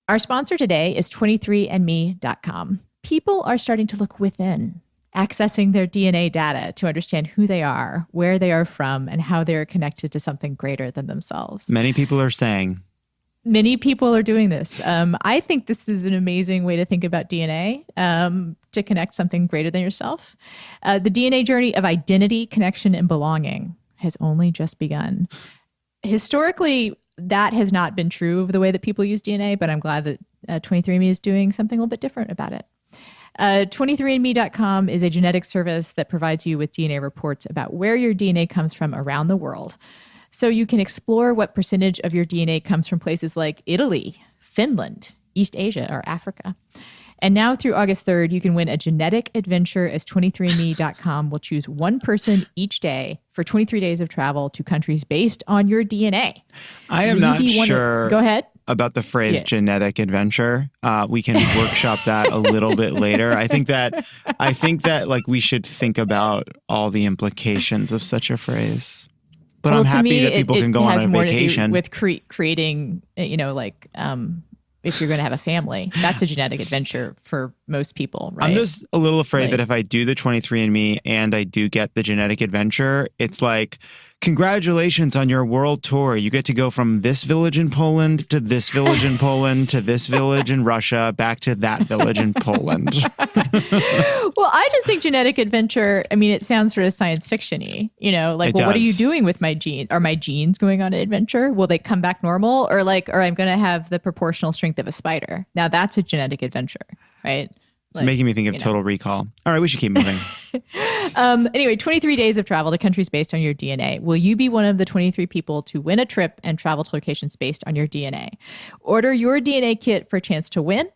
Our sponsor today is 23andme.com. People are starting to look within, accessing their DNA data to understand who they are, where they are from, and how they are connected to something greater than themselves. Many people are saying. Many people are doing this. I think this is an amazing way to think about DNA, to connect something greater than yourself. The DNA journey of identity, connection, and belonging has only just begun. Historically, that has not been true of the way that people use DNA, but I'm glad that 23andMe is doing something a little bit different about it. 23andMe.com is a genetic service that provides you with DNA reports about where your DNA comes from around the world. So you can explore what percentage of your DNA comes from places like Italy, Finland, East Asia, or Africa. And now through August 3rd, you can win a genetic adventure as 23andMe.com will choose one person each day for 23 days of travel to countries based on your DNA. I am not sure. Go ahead. About the phrase genetic adventure. We can workshop that a little bit later. I think that like we should think about all the implications of such a phrase. But I'm happy that people can go on a vacation. With creating, if you're going to have a family, that's a genetic adventure for most people, right? I'm just a little afraid that if I do the 23andMe and I do get the genetic adventure, it's like, congratulations on your world tour. You get to go from this village in Poland to this village in Poland to this village in Russia, back to that village in Poland. Well, I just think genetic adventure, I mean, it sounds sort of science fiction-y, what are you doing with my gene? Are my genes going on an adventure? Will they come back normal? Or I'm going to have the proportional strength of a spider. Now that's a genetic adventure, right? It's making me think of Total Recall. All right, we should keep moving. Anyway, 23 days of travel to countries based on your DNA. Will you be one of the 23 people to win a trip and travel to locations based on your DNA? Order your DNA kit for a chance to win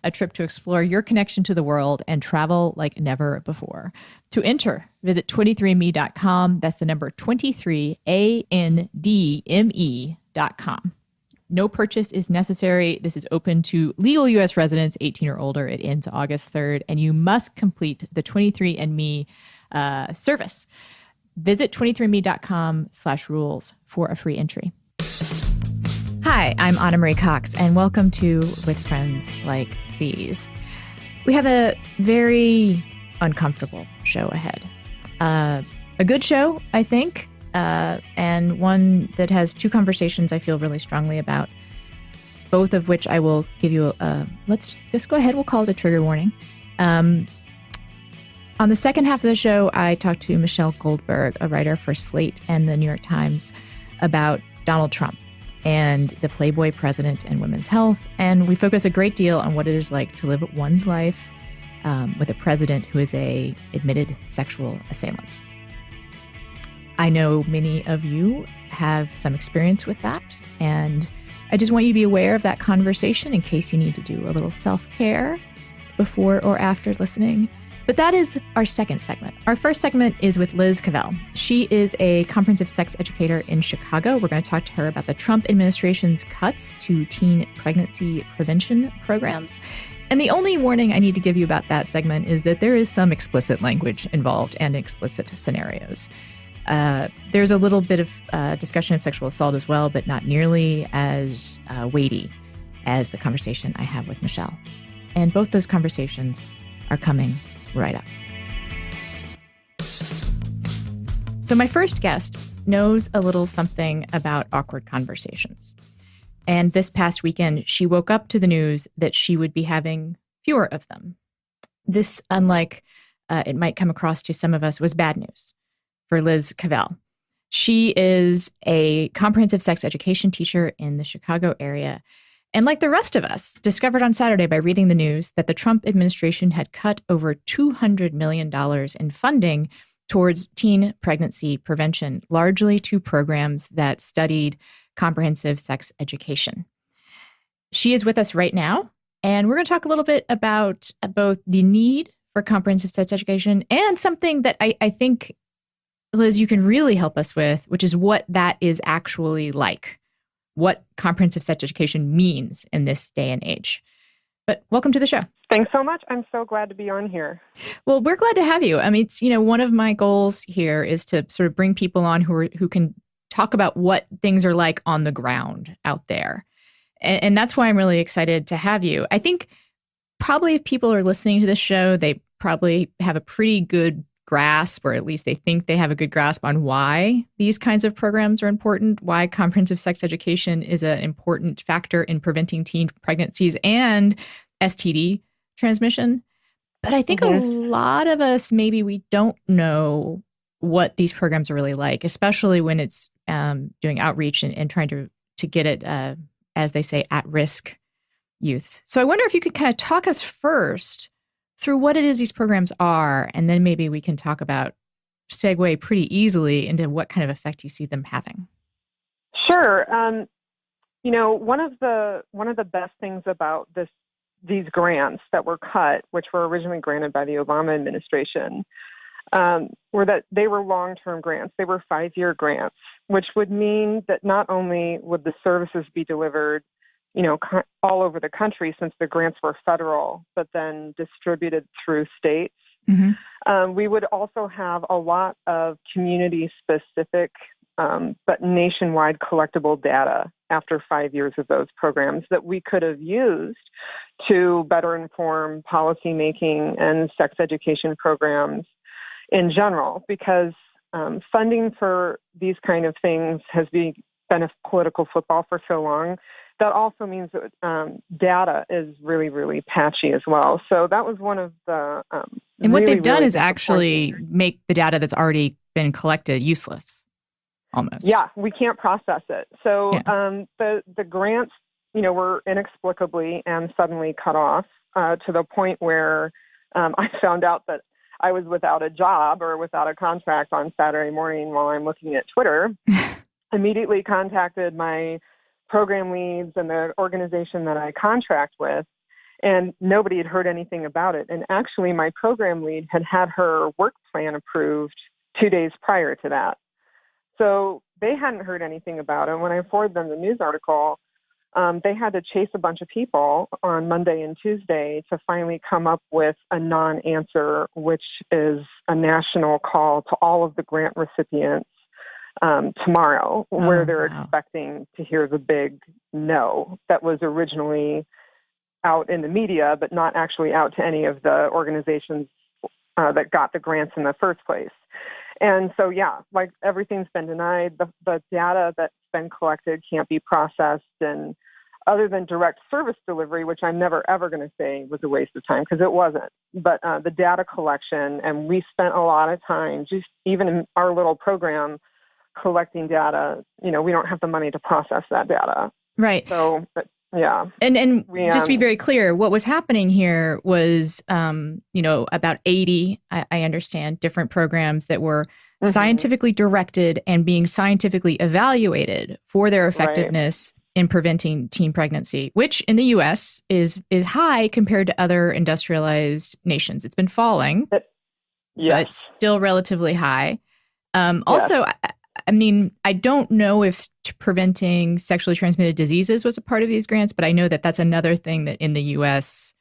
a trip to explore your connection to the world and travel like never before. To enter, visit 23andme.com. That's the number 23andme.com. No purchase is necessary. This is open to legal U.S. residents 18 or older. It ends August 3rd, and you must complete the 23andMe service. Visit 23andme.com/rules for a free entry. Hi, I'm Anna Marie Cox, and welcome to With Friends Like These. We have a very uncomfortable show ahead. A good show, I think. And one that has two conversations I feel really strongly about, both of which I will give you let's just go ahead, we'll call it a trigger warning. On the second half of the show, I talked to Michelle Goldberg, a writer for Slate and the New York Times, about Donald Trump and the Playboy president and women's health. And we focus a great deal on what it is like to live one's life with a president who is a admitted sexual assailant. I know many of you have some experience with that, and I just want you to be aware of that conversation in case you need to do a little self-care before or after listening. But that is our second segment. Our first segment is with Liz Cavill. She is a comprehensive sex educator in Chicago. We're going to talk to her about the Trump administration's cuts to teen pregnancy prevention programs. And the only warning I need to give you about that segment is that there is some explicit language involved and explicit scenarios. There's a little bit of discussion of sexual assault as well, but not nearly as weighty as the conversation I have with Michelle. And both those conversations are coming right up. So my first guest knows a little something about awkward conversations. And this past weekend, she woke up to the news that she would be having fewer of them. This, unlike it might come across to some of us, was bad news for Liz Cavill. She is a comprehensive sex education teacher in the Chicago area. And like the rest of us, discovered on Saturday by reading the news that the Trump administration had cut over $200 million in funding towards teen pregnancy prevention, largely to programs that studied comprehensive sex education. She is with us right now, and we're going to talk a little bit about both the need for comprehensive sex education and something that I think, Liz, you can really help us with, which is what that is actually like, what comprehensive sex education means in this day and age. But welcome to the show. Thanks so much. I'm so glad to be on here. Well, we're glad to have you. I mean, it's, one of my goals here is to sort of bring people on who can talk about what things are like on the ground out there. And that's why I'm really excited to have you. I think probably if people are listening to this show, they probably have a pretty good grasp, or at least they think they have a good grasp on why these kinds of programs are important, why comprehensive sex education is an important factor in preventing teen pregnancies and STD transmission. But I think a lot of us, maybe we don't know what these programs are really like, especially when it's doing outreach and trying to get it, as they say, at-risk youths. So I wonder if you could kind of talk us first through what it is these programs are, and then maybe we can talk about, segue pretty easily into what kind of effect you see them having. Sure. One of the best things about these grants that were cut, which were originally granted by the Obama administration, were that they were long-term grants. They were 5-year grants, which would mean that not only would the services be delivered all over the country, since the grants were federal, but then distributed through states. We would also have a lot of community-specific, but nationwide collectible data after 5 years of those programs that we could have used to better inform policymaking and sex education programs in general, because funding for these kind of things has been a political football for so long. That also means that data is really, really patchy as well. So that was one of the and what they've done is actually make the data that's already been collected useless, almost. Yeah, we can't process it. So the grants, were inexplicably and suddenly cut off to the point where I found out that I was without a job or without a contract on Saturday morning while I'm looking at Twitter. Immediately contacted my program leads and the organization that I contract with, and nobody had heard anything about it. And actually, my program lead had her work plan approved 2 days prior to that. So they hadn't heard anything about it. When I forwarded them the news article, they had to chase a bunch of people on Monday and Tuesday to finally come up with a non-answer, which is a national call to all of the grant recipients tomorrow, where they're expecting to hear the big no that was originally out in the media, but not actually out to any of the organizations that got the grants in the first place. And so, like everything's been denied. The data that's been collected can't be processed. And other than direct service delivery, which I'm never, ever going to say was a waste of time, because it wasn't, but the data collection, and we spent a lot of time, just even in our little program, collecting data. We don't have the money to process that data. Right. So, yeah. And just to be very clear, what was happening here was, about 80, I understand, different programs that were scientifically directed and being scientifically evaluated for their effectiveness in preventing teen pregnancy, which in the U.S. is high compared to other industrialized nations. It's been falling, but still relatively high. Also, I don't know if preventing sexually transmitted diseases was a part of these grants, but I know that that's another thing that in the U.S.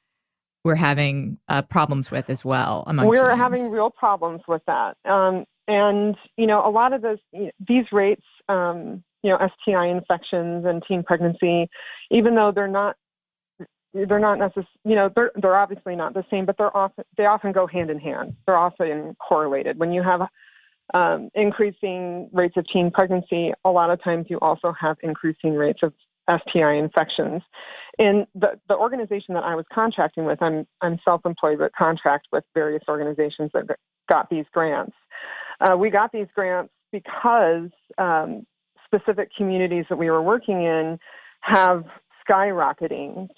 we're having problems with as well. We're having real problems with that. And, a lot of these rates, STI infections and teen pregnancy, even though they're not necessarily, they're obviously not the same, but they often go hand in hand. They're often correlated. When you have increasing rates of teen pregnancy, a lot of times you also have increasing rates of STI infections. In the organization that I was contracting with, I'm self-employed, but contract with various organizations that got these grants. We got these grants because specific communities that we were working in have skyrocketing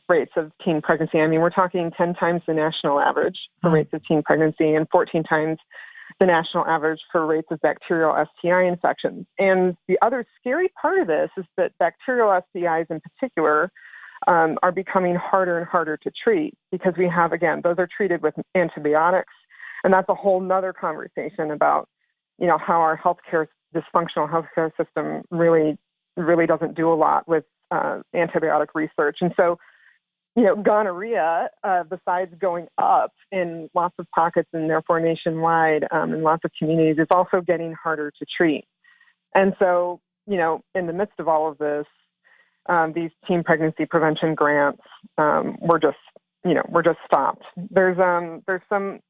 rates of teen pregnancy. I mean, we're talking 10 times the national average for rates of teen pregnancy and 14 times the national average for rates of bacterial STI infections. And the other scary part of this is that bacterial STIs in particular are becoming harder and harder to treat, because we have, again, those are treated with antibiotics. And that's a whole nother conversation about, how our dysfunctional healthcare system really doesn't do a lot with antibiotic research. And so, gonorrhea, besides going up in lots of pockets and therefore nationwide in lots of communities, is also getting harder to treat. And so, in the midst of all of this, these teen pregnancy prevention grants were just stopped. There's some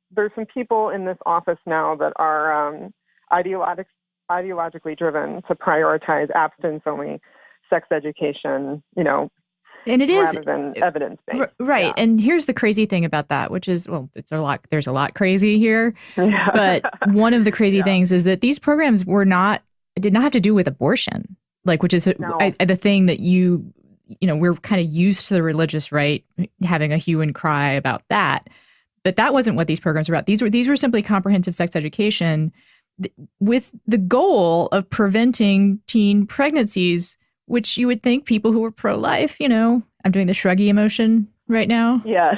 people in this office now that are ideologically driven to prioritize abstinence-only sex education, and it is rather than evidence-based. Right. Yeah. And here's the crazy thing about that, which is, there's a lot crazy here. Yeah. But one of the crazy things is that these programs did not have to do with abortion, which is the thing that we're kind of used to the religious right having a hue and cry about that. But that wasn't what these programs were about. These were simply comprehensive sex education with the goal of preventing teen pregnancies, which you would think people who were pro-life, I'm doing the shruggy emotion right now. Yes.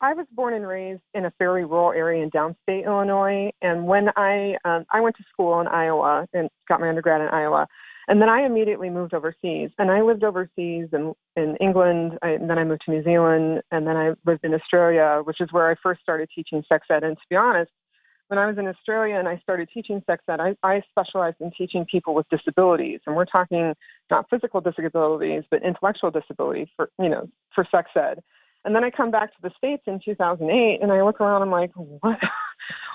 I was born and raised in a fairly rural area in downstate Illinois. And when I went to school in Iowa and got my undergrad in Iowa, and then I immediately moved overseas. And I lived overseas in England, and then I moved to New Zealand, and then I lived in Australia, which is where I first started teaching sex ed. And to be honest, when I was in Australia and I started teaching sex ed, I specialized in teaching people with disabilities. And we're talking not physical disabilities, but intellectual disabilities for sex ed. And then I come back to the States in 2008 and I look around, I'm like,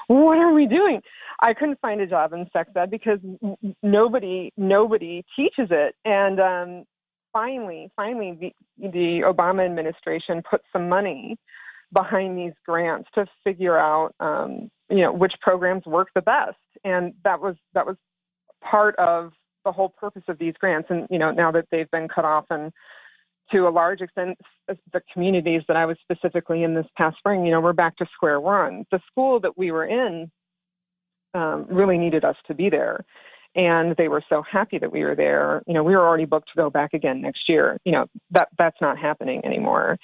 what are we doing? I couldn't find a job in sex ed because nobody teaches it. And finally, the Obama administration put some money behind these grants to figure out, which programs work the best. And that was part of the whole purpose of these grants. And, now that they've been cut off, and to a large extent, the communities that I was specifically in this past spring, we're back to square one. The school that we were in really needed us to be there. And they were so happy that we were there. We were already booked to go back again next year. That's not happening anymore.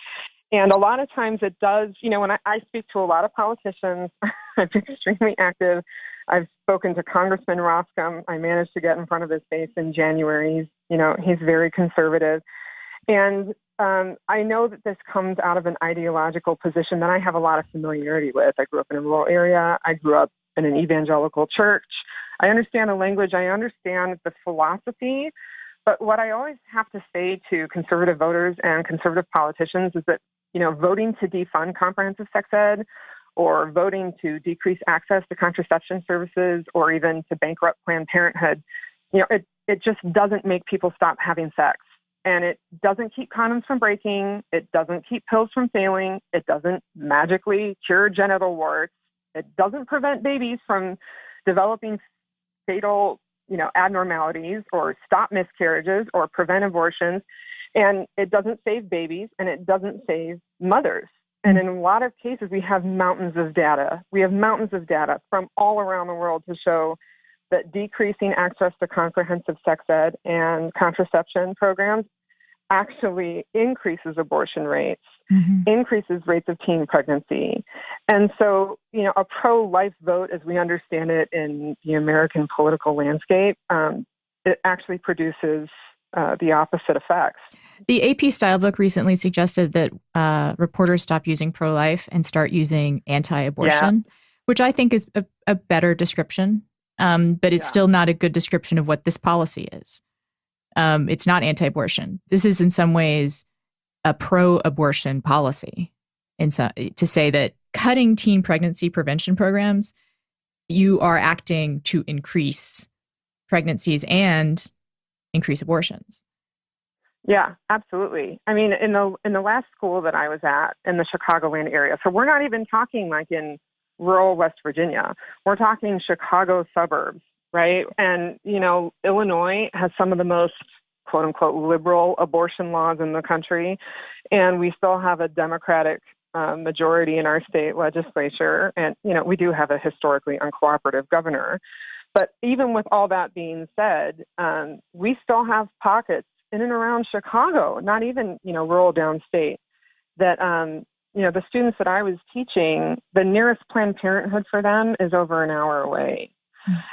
And a lot of times it does, when I speak to a lot of politicians, I'm extremely active. I've spoken to Congressman Roscom. I managed to get in front of his face in January. He's very conservative. And I know that this comes out of an ideological position that I have a lot of familiarity with. I grew up in a rural area. I grew up in an evangelical church. I understand the language. I understand the philosophy. But what I always have to say to conservative voters and conservative politicians is that, voting to defund comprehensive sex ed, or voting to decrease access to contraception services, or even to bankrupt Planned Parenthood, it just doesn't make people stop having sex. And it doesn't keep condoms from breaking. It doesn't keep pills from failing. It doesn't magically cure genital warts. It doesn't prevent babies from developing fatal, abnormalities, or stop miscarriages, or prevent abortions. And it doesn't save babies, and it doesn't save mothers. And in a lot of cases, we have mountains of data. We have mountains of data from all around the world to show that decreasing access to comprehensive sex ed and contraception programs actually increases abortion rates, increases rates of teen pregnancy. And so, a pro-life vote, as we understand it in the American political landscape, it actually produces the opposite effects. The AP style book recently suggested that reporters stop using pro-life and start using anti-abortion, which I think is a better description. But it's still not a good description of what this policy is. It's not anti-abortion. This is in some ways a pro-abortion policy. To say that cutting teen pregnancy prevention programs, you are acting to increase pregnancies and increase abortions. Yeah, absolutely. I mean, in the last school that I was at in the Chicagoland area, so we're not even talking like in rural West Virginia. We're talking Chicago suburbs, right? And, Illinois has some of the most, quote unquote, liberal abortion laws in the country. And we still have a Democratic majority in our state legislature. And, we do have a historically uncooperative governor. But even with all that being said, we still have pockets in and around Chicago, not even, rural downstate, that, the students that I was teaching, the nearest Planned Parenthood for them is over an hour away.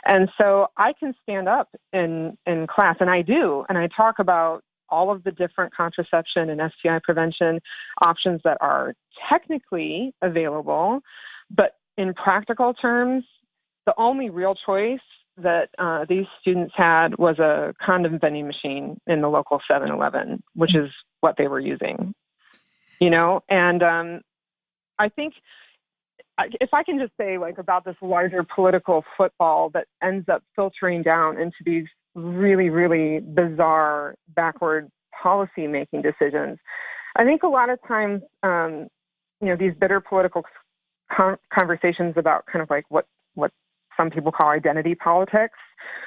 And so I can stand up in class, and I do, and I talk about all of the different contraception and STI prevention options that are technically available, but in practical terms, the only real choice that these students had was a condom vending machine in the local 7-Eleven, which is what they were using, and I think if I can just say about this larger political football that ends up filtering down into these really, really bizarre, backward policy-making decisions, I think a lot of times, these bitter political conversations about kind of what some people call identity politics,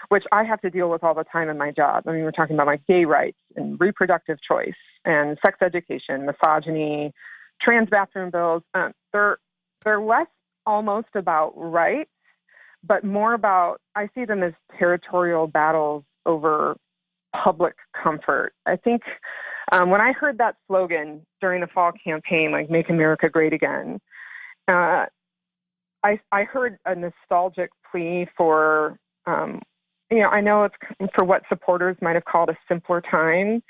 which I have to deal with all the time in my job. I mean, we're talking about gay rights and reproductive choice and sex education, misogyny, trans bathroom bills. They're less almost about rights, but more about, I see them as territorial battles over public comfort. I think when I heard that slogan during the fall campaign, Make America Great Again, I heard a nostalgic plea for, I know it's for what supporters might have called a simpler time.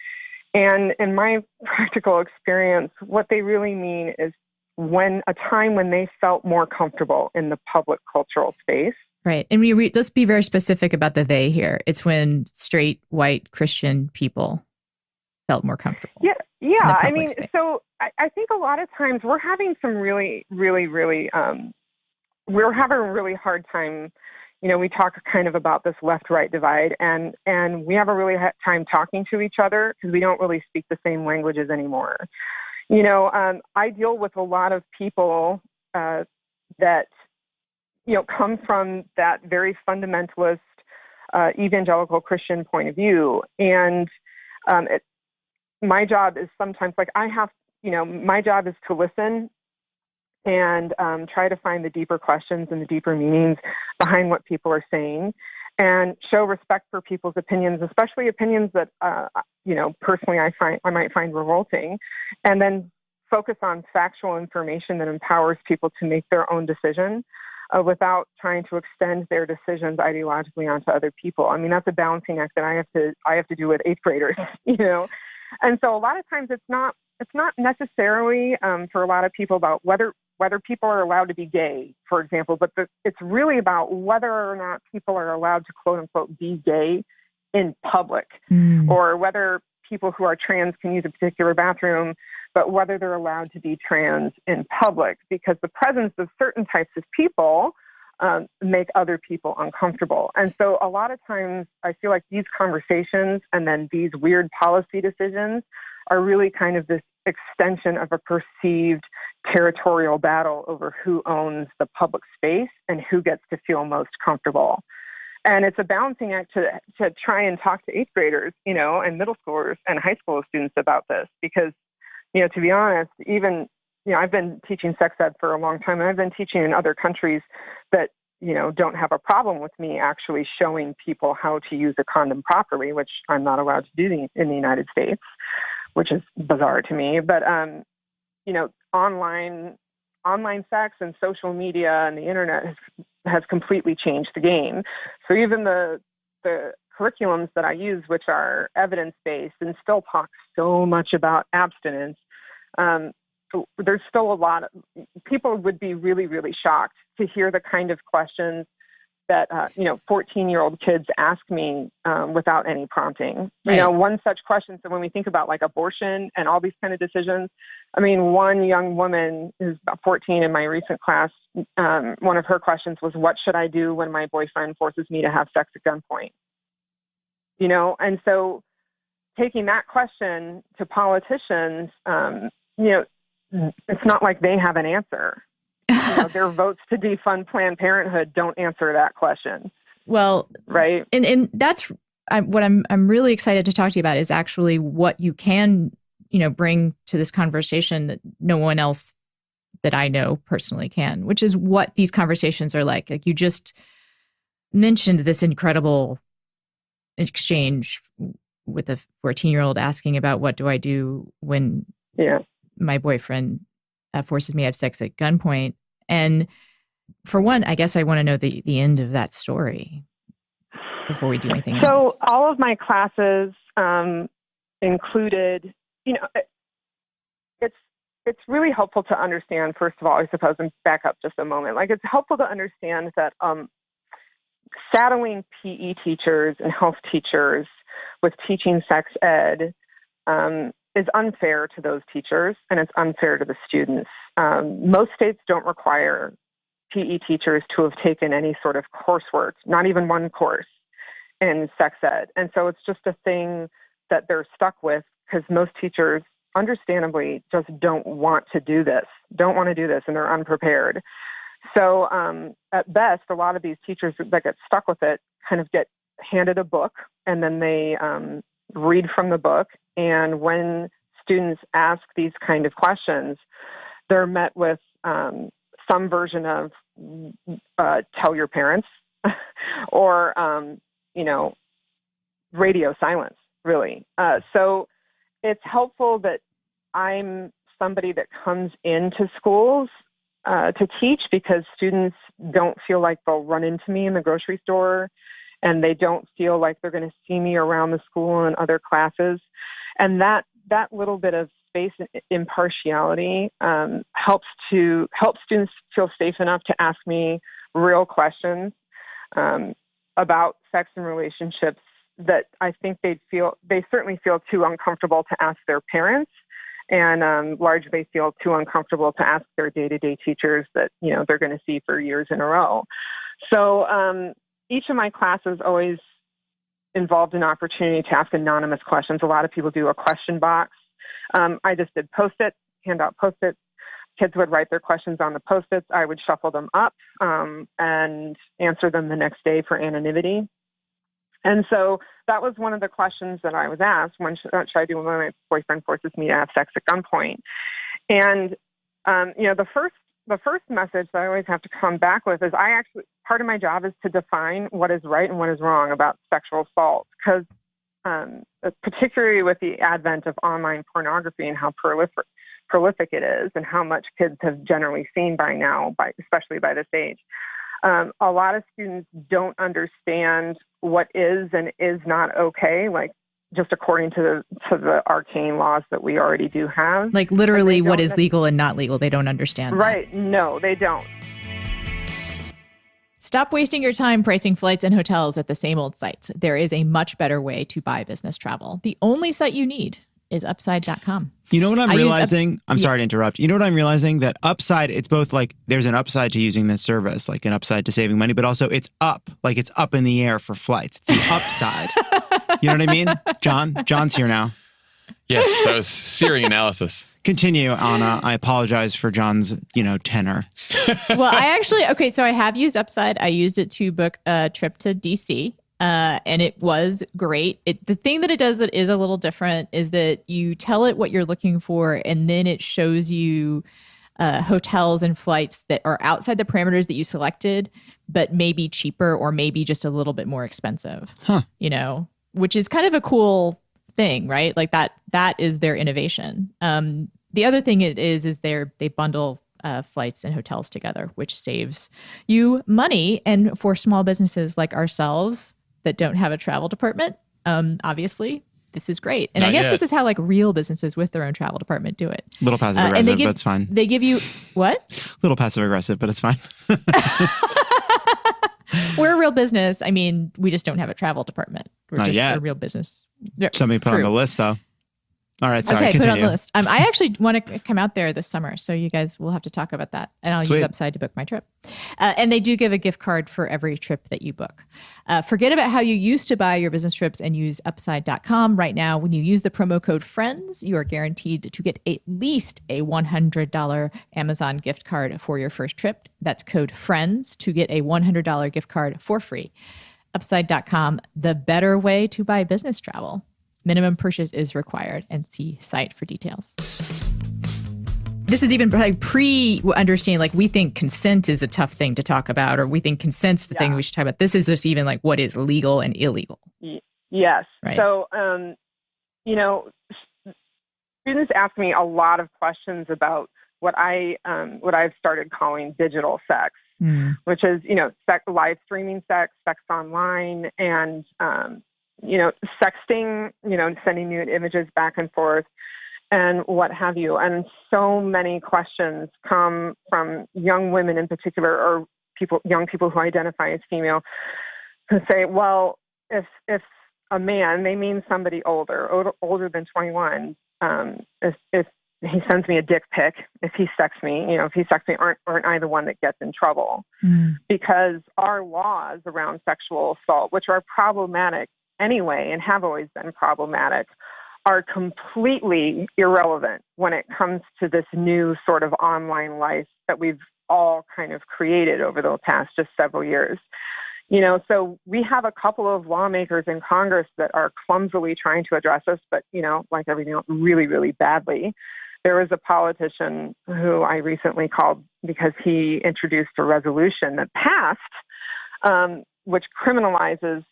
And in my practical experience, what they really mean is a time when they felt more comfortable in the public cultural space. Right. And let's be very specific about the they here. It's when straight, white, Christian people felt more comfortable. Yeah. I mean, space. So I think a lot of times we're having some really, really, really, we're having a really hard time. We talk kind of about this left-right divide, and we have a really hard time talking to each other because we don't really speak the same languages anymore. I deal with a lot of people that, come from that very fundamentalist evangelical Christian point of view. And my job is sometimes my job is to listen and try to find the deeper questions and the deeper meanings behind what people are saying, and show respect for people's opinions, especially opinions that, personally I might find revolting, and then focus on factual information that empowers people to make their own decision without trying to extend their decisions ideologically onto other people. I mean, that's a balancing act that I have to do with 8th graders, And so a lot of times it's not necessarily for a lot of people about whether people are allowed to be gay, for example, but it's really about whether or not people are allowed to quote unquote be gay in public, or whether people who are trans can use a particular bathroom, but whether they're allowed to be trans in public, because the presence of certain types of people make other people uncomfortable. And so a lot of times I feel like these conversations and then these weird policy decisions are really kind of this extension of a perceived territorial battle over who owns the public space and who gets to feel most comfortable. And it's a balancing act to try and talk to 8th graders, and middle schoolers and high school students about this, because, to be honest, even, I've been teaching sex ed for a long time, and I've been teaching in other countries that, don't have a problem with me actually showing people how to use a condom properly, which I'm not allowed to do in the United States, which is bizarre to me. But, online sex and social media and the internet has completely changed the game. So even the curriculums that I use, which are evidence-based and still talk so much about abstinence, there's still a lot of people would be really, really shocked to hear the kind of questions that 14-year-old kids ask me without any prompting. Right. One such question. So when we think about abortion and all these kind of decisions, I mean, one young woman who's about 14 in my recent class, one of her questions was, "What should I do when my boyfriend forces me to have sex at gunpoint?" And so taking that question to politicians, it's not like they have an answer. Their votes to defund Planned Parenthood don't answer that question. Well, right. And that's what I'm really excited to talk to you about is actually what you can, bring to this conversation that no one else that I know personally can, which is what these conversations are like. Like you just mentioned this incredible exchange with a 14-year-old asking about what do I do when my boyfriend forces me to have sex at gunpoint. And for one, I guess I want to know the end of that story before we do anything else. So all of my classes included, it's really helpful to understand, first of all, I suppose, and back up just a moment. It's helpful to understand that saddling PE teachers and health teachers with teaching sex ed is unfair to those teachers, and it's unfair to the students. Most states don't require PE teachers to have taken any sort of coursework, not even one course in sex ed. And so it's just a thing that they're stuck with because most teachers, understandably, just don't want to do this, and they're unprepared. So at best, a lot of these teachers that get stuck with it kind of get handed a book, and then they read from the book. And when students ask these kind of questions, they're met with some version of tell your parents or, radio silence, really. So it's helpful that I'm somebody that comes into schools to teach, because students don't feel like they'll run into me in the grocery store, and they don't feel like they're going to see me around the school and other classes. And that little bit of space and impartiality helps students feel safe enough to ask me real questions about sex and relationships that I think they certainly feel too uncomfortable to ask their parents, and largely feel too uncomfortable to ask their day-to-day teachers that they're going to see for years in a row. So each of my classes always involved an opportunity to ask anonymous questions. A lot of people do a question box. I just did Post-its, hand out Post-its. Kids would write their questions on the Post-its. I would shuffle them up and answer them the next day for anonymity. And so that was one of the questions that I was asked: what should I do when my boyfriend forces me to have sex at gunpoint? And the first message that I always have to come back with is part of my job is to define what is right and what is wrong about sexual assault, because particularly with the advent of online pornography and how prolific it is, and how much kids have generally seen by now, especially by this age. A lot of students don't understand what is and is not okay, like just according to the arcane laws that we already do have. Like literally what is legal and not legal. They don't understand Right. that. No, they don't. Stop wasting your time pricing flights and hotels at the same old sites. There is a much better way to buy business travel. The only site you need is upside.com. You know what I'm realizing? I'm sorry to interrupt. You know what I'm realizing? That Upside, it's both like there's an upside to using this service, like an upside to saving money, but also it's up, like it's up in the air for flights. It's the upside. You know what I mean? John's here now. Yes, that was searing analysis. Continue, Anna. I apologize for John's, tenor. Well, so I have used Upside. I used it to book a trip to DC. And it was great. The thing that it does that is a little different is that you tell it what you're looking for, and then it shows you hotels and flights that are outside the parameters that you selected, but maybe cheaper or maybe just a little bit more expensive. Huh. Which is kind of a cool thing, right? Like that is their innovation. The other thing it is they bundle flights and hotels together, which saves you money. And for small businesses like ourselves that don't have a travel department, obviously, this is great. And I guess this is how like real businesses with their own travel department do it. A little passive aggressive, but it's fine. They give you what? A little passive aggressive, but it's fine. We're a real business. I mean, we just don't have a travel department. We're just a real business. Somebody put on the list, though. All right, sorry, continue. Put it on the list. I actually want to come out there this summer, so you guys will have to talk about that. And I'll use Upside to book my trip. And they do give a gift card for every trip that you book. Forget about how you used to buy your business trips and use Upside.com. Right now, when you use the promo code FRIENDS, you are guaranteed to get at least a $100 Amazon gift card for your first trip. That's code FRIENDS to get a $100 gift card for free. Upside.com, the better way to buy business travel. Minimum purchase is required, and see site for details. This is even like pre-understanding, like we think consent is a tough thing to talk about, or we think consent's the thing we should talk about. This is just even like what is legal and illegal. Yes. Right. So, students ask me a lot of questions about what I've started calling digital sex, which is, live streaming sex online, and, sexting, sending nude images back and forth and what have you. And so many questions come from young women in particular, or young people who identify as female, who say, well, if a man, they mean somebody older than 21, if he sends me a dick pic, if he sexts me, aren't I the one that gets in trouble? Because our laws around sexual assault, which are problematic anyway and have always been problematic, are completely irrelevant when it comes to this new sort of online life that we've all kind of created over the past just several years. So we have a couple of lawmakers in Congress that are clumsily trying to address this, but, like everything else, really, really badly. There was a politician who I recently called because he introduced a resolution that passed, which criminalizes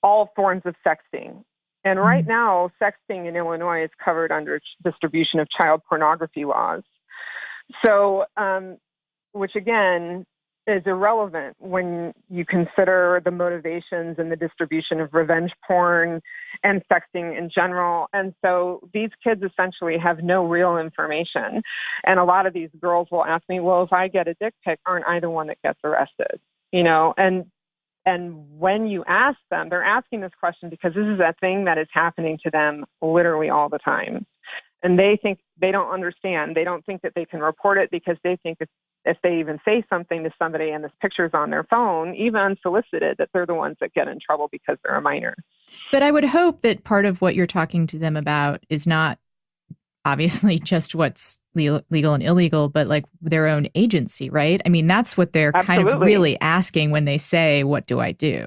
all forms of sexting. And right now, sexting in Illinois is covered under distribution of child pornography laws. So, which again is irrelevant when you consider the motivations and the distribution of revenge porn and sexting in general. And so these kids essentially have no real information. And a lot of these girls will ask me, well, if I get a dick pic, aren't I the one that gets arrested? And when you ask them, they're asking this question because this is a thing that is happening to them literally all the time. And they think they don't understand. They don't think that they can report it because they think if they even say something to somebody and this picture's on their phone, even unsolicited, that they're the ones that get in trouble because they're a minor. But I would hope that part of what you're talking to them about is not obviously just what's legal and illegal, but like their own agency, right? I mean, that's what they're kind of really asking when they say, what do I do?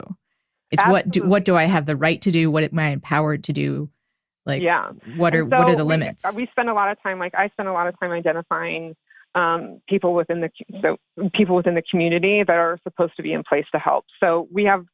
It's what do I have the right to do? What am I empowered to do? Like, what are the limits? We spend a lot of time, I spend a lot of time identifying people within the community that are supposed to be in place to help. So we have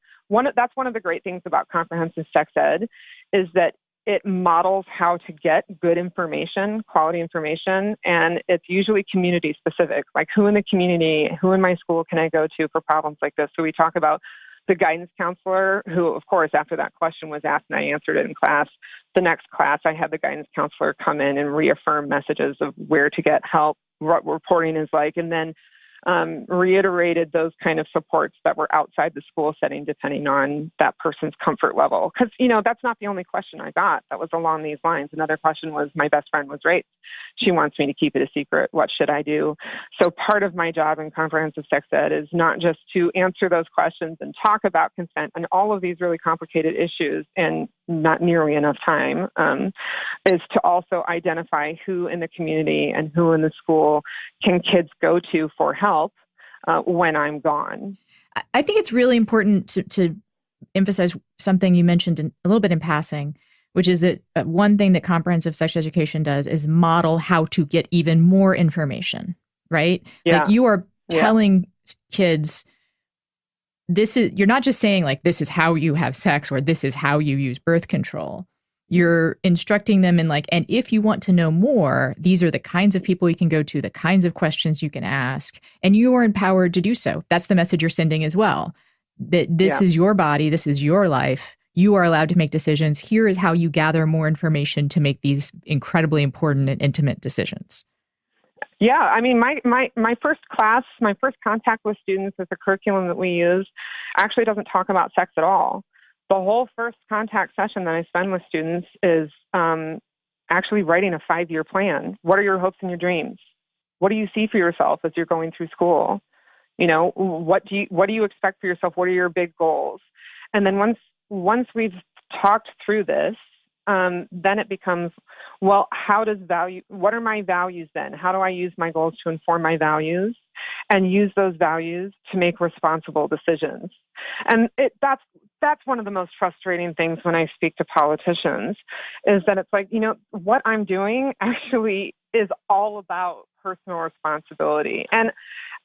that's one of the great things about comprehensive sex ed is that it models how to get good information, quality information, and it's usually community specific, like who in the community, who in my school can I go to for problems like this? So we talk about the guidance counselor who, of course, after that question was asked and I answered it in class, the next class I had the guidance counselor come in and reaffirm messages of where to get help, what reporting is like, and then reiterated those kind of supports that were outside the school setting, depending on that person's comfort level. Because, that's not the only question I got that was along these lines. Another question was, my best friend was raped. She wants me to keep it a secret. What should I do? So part of my job in comprehensive sex ed is not just to answer those questions and talk about consent and all of these really complicated issues in not nearly enough time, is to also identify who in the community and who in the school can kids go to for help when I'm gone. I think it's really important to emphasize something you mentioned a little bit in passing, which is that one thing that comprehensive sex education does is model how to get even more information, right? Yeah. Like you are telling kids, you're not just saying like, this is how you have sex or this is how you use birth control. You're instructing them in like, and if you want to know more, these are the kinds of people you can go to, the kinds of questions you can ask, and you are empowered to do so. That's the message you're sending as well. That this is your body, this is your life. You are allowed to make decisions. Here is how you gather more information to make these incredibly important and intimate decisions. Yeah, I mean, my first class, my first contact with students with the curriculum that we use actually doesn't talk about sex at all. The whole first contact session that I spend with students is actually writing a 5-year plan. What are your hopes and your dreams? What do you see for yourself as you're going through school? What do you expect for yourself? What are your big goals? And then once we've talked through this, then it becomes, well, what are my values then? How do I use my goals to inform my values and use those values to make responsible decisions? And that's one of the most frustrating things when I speak to politicians is that it's like, what I'm doing actually is all about personal responsibility. And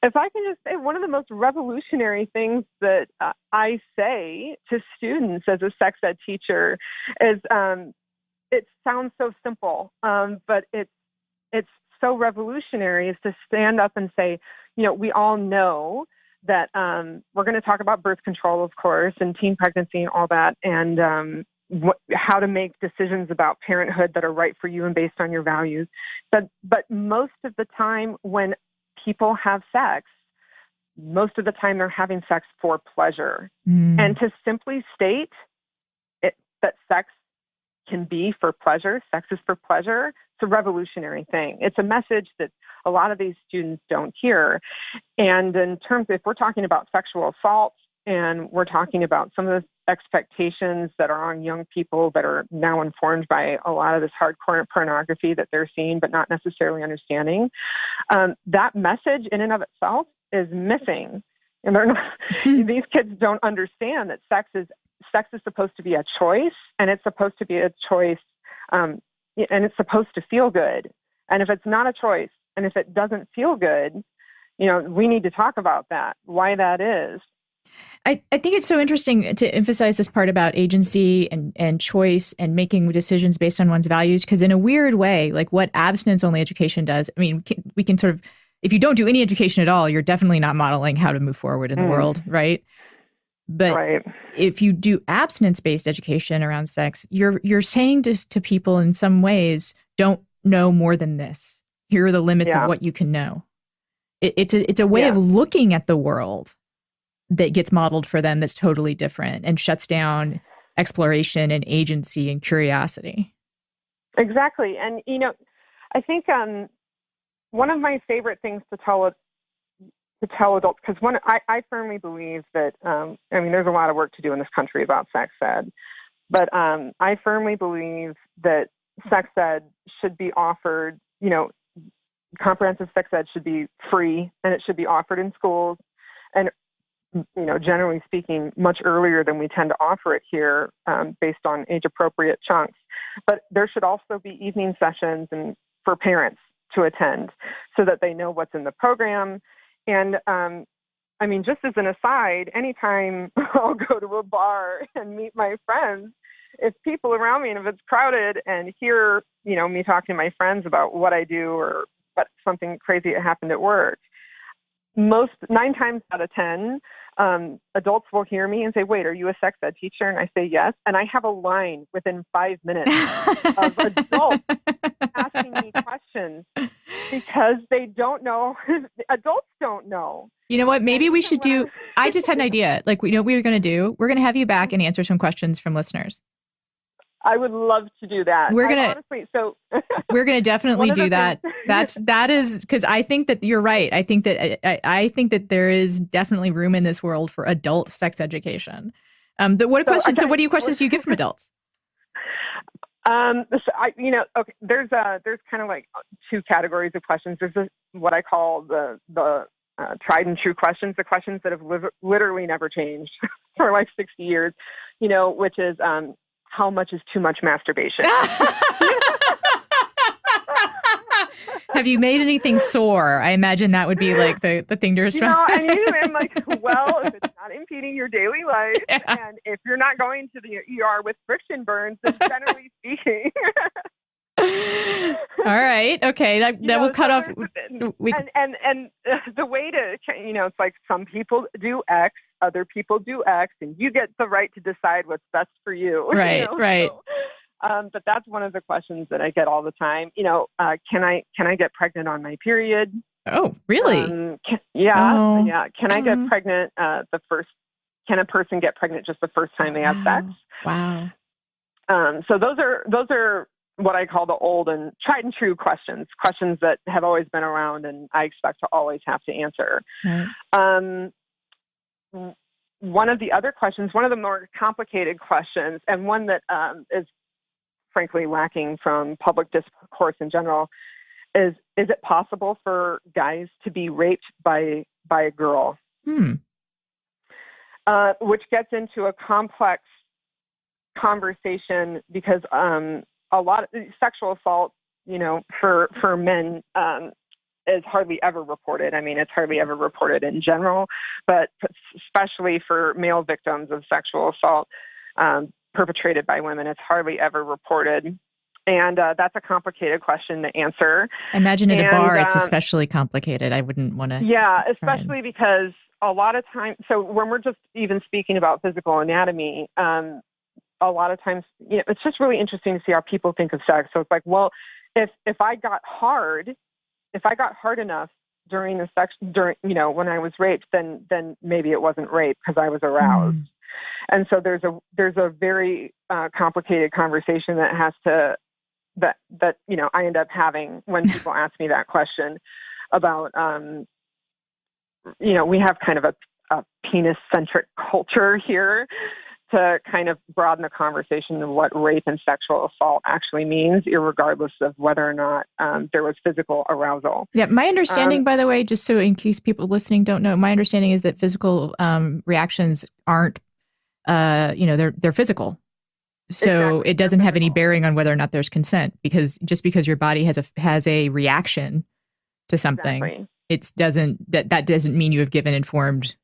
if I can just say, one of the most revolutionary things that I say to students as a sex ed teacher is, it sounds so simple, but it's so revolutionary, is to stand up and say, we all know that we're going to talk about birth control, of course, and teen pregnancy and all that, and how to make decisions about parenthood that are right for you and based on your values. But most of the time when people have sex, most of the time they're having sex for pleasure. And to simply state that sex can be for pleasure, sex is for pleasure, it's a revolutionary thing. It's a message that a lot of these students don't hear. And in terms, if we're talking about sexual assault and we're talking about some of the expectations that are on young people that are now informed by a lot of this hardcore pornography that they're seeing but not necessarily understanding, that message in and of itself is missing. And they're not, these kids don't understand that sex is supposed to be a choice, and it's supposed to be a choice, and it's supposed to feel good. And if it's not a choice, and if it doesn't feel good, we need to talk about that, why that is. I think it's so interesting to emphasize this part about agency and choice and making decisions based on one's values, because in a weird way, like what abstinence-only education does, I mean, we can sort of, if you don't do any education at all, you're definitely not modeling how to move forward in the world, right? But if you do abstinence-based education around sex, you're saying to people in some ways, don't know more than this. Here are the limits of what you can know. It's a way of looking at the world that gets modeled for them that's totally different and shuts down exploration and agency and curiosity. Exactly. And, I think one of my favorite things to tell adults, because I firmly believe that, there's a lot of work to do in this country about sex ed, but I firmly believe that sex ed should be offered, comprehensive sex ed should be free, and it should be offered in schools, and, generally speaking, much earlier than we tend to offer it here, based on age-appropriate chunks. But there should also be evening sessions and for parents to attend so that they know what's in the program. And, just as an aside, anytime I'll go to a bar and meet my friends, if people around me, and if it's crowded and hear, me talking to my friends about what I do or what something crazy that happened at work, 9 times out of 10, adults will hear me and say, "Wait, are you a sex ed teacher?" And I say, "Yes." And I have a line within 5 minutes of adults asking me questions because they don't know. Adults don't know. You know what? Maybe we should do, I just had an idea. Like, we know what we were going to do. We're going to have you back and answer some questions from listeners. I would love to do that. We're going to definitely do that. That is, because I think that you're right. I think that there is definitely room in this world for adult sex education. What questions do you get from adults? There's kind of like 2 categories of questions. There's what I call the tried and true questions, the questions that have literally never changed for like 60 years, which is, how much is too much masturbation? Have you made anything sore? I imagine that would be like the thing to respond. I'm like, well, if it's not impeding your daily life, and if you're not going to the ER with friction burns, then generally speaking. All right. Okay. That will cut off. And the way to, it's like some people do X, other people do X, and you get the right to decide what's best for you. Right. Right. So, but that's one of the questions that I get all the time. Can I get pregnant on my period? Oh, really? Yeah. Can I get pregnant can a person get pregnant just the first time they have sex? Wow. So those are what I call the old and tried and true questions that have always been around and I expect to always have to answer. Right. One of the other questions, one of the more complicated questions, and one that is frankly lacking from public discourse in general, is it possible for guys to be raped by a girl? Which gets into a complex conversation because a lot of sexual assault, for men is hardly ever reported. I mean, it's hardly ever reported in general, but especially for male victims of sexual assault perpetrated by women, it's hardly ever reported. And that's a complicated question to answer. I imagine at a bar, it's especially complicated. I wouldn't want to. Yeah, especially because a lot of times, so when we're just even speaking about physical anatomy, a lot of times, it's just really interesting to see how people think of sex. So it's like, well, if I got hard enough, during the sex, when I was raped, then maybe it wasn't rape because I was aroused. And so there's a very complicated conversation that I end up having when people ask me that question about, we have kind of a penis-centric culture here to kind of broaden the conversation of what rape and sexual assault actually means, irregardless of whether or not there was physical arousal. Yeah, my understanding, by the way, just so in case people listening don't know, my understanding is that physical reactions aren't, they're physical. So It doesn't have any bearing on whether or not there's consent, because just because your body has a reaction to something, that doesn't mean you have given informed.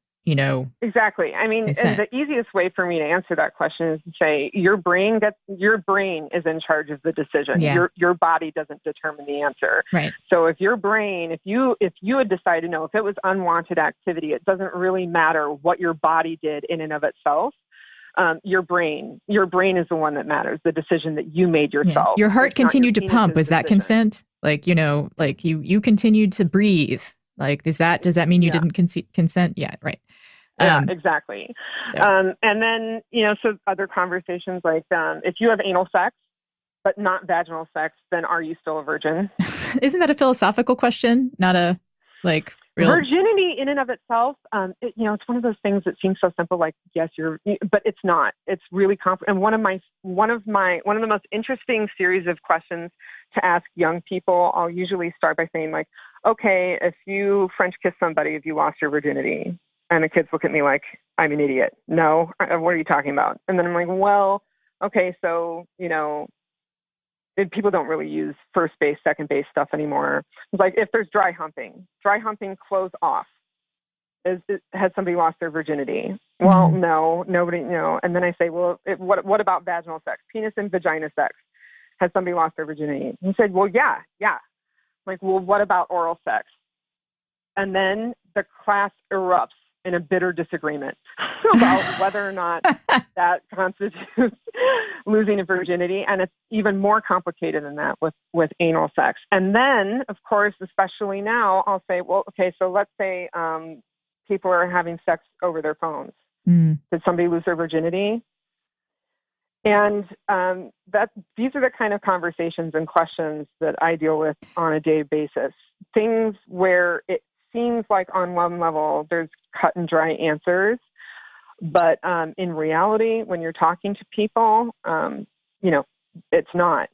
Exactly. I mean, consent. And the easiest way for me to answer that question is to say your brain is in charge of the decision. Yeah. Your body doesn't determine the answer. Right. So if your brain, if you had decided, no, if it was unwanted activity, it doesn't really matter what your body did in and of itself. Your brain is the one that matters. The decision that you made yourself. Yeah. Your heart continued to pump. Was that consent? Like, you continued to breathe. Like, does that mean you didn't consent? Yeah. Right. Yeah, exactly. So. And then, so other conversations like, if you have anal sex, but not vaginal sex, then are you still a virgin? Isn't that a philosophical question? Not a, like, real... Virginity in and of itself, it's one of those things that seems so simple, like, yes, but it's not. It's really complicated. And one of the most interesting series of questions to ask young people, I'll usually start by saying, like, okay, if you French kiss somebody, have you lost your virginity? And the kids look at me like, I'm an idiot. No, what are you talking about? And then I'm like, well, okay, so, people don't really use first base, second base stuff anymore. It's like, if there's dry humping, clothes off. Has somebody lost their virginity? Well, no, nobody, And then I say, well, what about vaginal sex? Penis and vagina sex. Has somebody lost their virginity? He said, well, yeah. Like, well, what about oral sex? And then the class erupts in a bitter disagreement about whether or not that constitutes losing a virginity. And it's even more complicated than that with anal sex. And then, of course, especially now, I'll say, well, okay, so let's say people are having sex over their phones. Did somebody lose their virginity? And these are the kind of conversations and questions that I deal with on a daily basis. Things where it seems like on one level there's cut and dry answers, but in reality, when you're talking to people, it's not.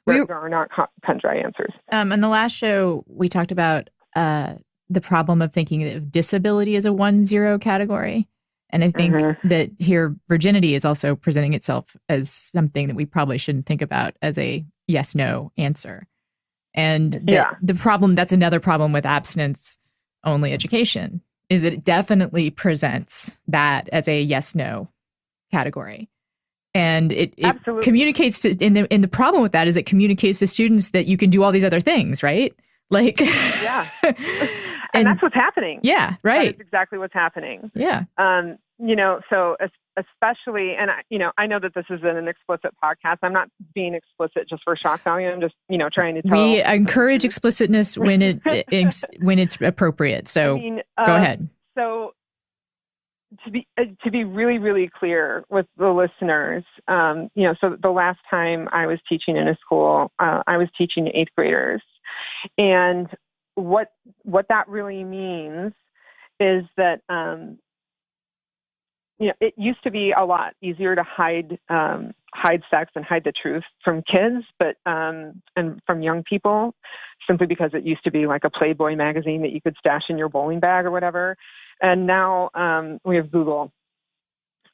There are not cut and dry answers. On the last show, we talked about the problem of thinking of disability as a 1-0 category. And I think that here, virginity is also presenting itself as something that we probably shouldn't think about as a yes-no answer. And the problem, that's another problem with abstinence-only education, is that it definitely presents that as a yes-no category. And it communicates to, and the problem with that is it communicates to students that you can do all these other things, right? Like, yeah. And that's what's happening. Yeah, right. That is exactly what's happening. Yeah. So especially, and I know that this is an explicit podcast. I'm not being explicit just for shock value. I'm just, trying to tell. We encourage explicitness when it's appropriate. So go ahead. So to be really, really clear with the listeners, so the last time I was teaching in a school, I was teaching 8th graders, and what that really means is that, it used to be a lot easier to hide sex and hide the truth from kids, but and from young people, simply because it used to be like a Playboy magazine that you could stash in your bowling bag or whatever. And now we have Google,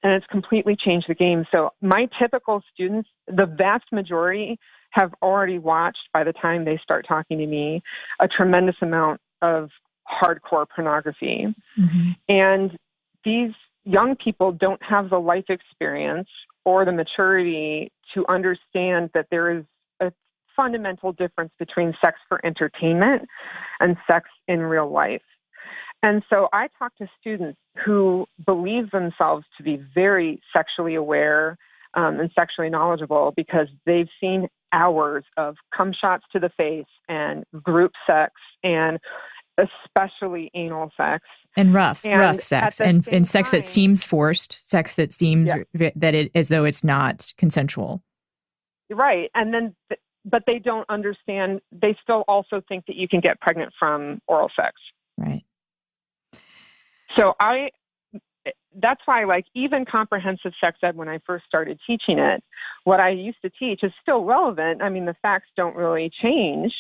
and it's completely changed the game. So my typical students, the vast majority, have already watched, by the time they start talking to me, a tremendous amount of hardcore pornography. Mm-hmm. And these young people don't have the life experience or the maturity to understand that there is a fundamental difference between sex for entertainment and sex in real life. And so I talk to students who believe themselves to be very sexually aware and sexually knowledgeable because they've seen hours of cum shots to the face and group sex and especially anal sex. And rough And sex, at the same and sex that time- seems forced, sex that seems Yeah. that it as though it's not consensual. Right. And then, but they don't understand. They still also think that you can get pregnant from oral sex. Right. So that's why, like, even comprehensive sex ed, when I first started teaching it, what I used to teach is still relevant. I mean, the facts don't really change.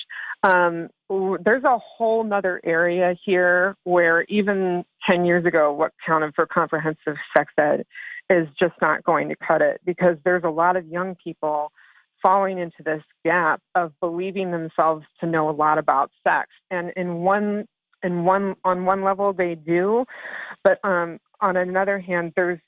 There's a whole nother area here where even 10 years ago, what counted for comprehensive sex ed is just not going to cut it, because there's a lot of young people falling into this gap of believing themselves to know a lot about sex. And on one level they do, but on another hand, there's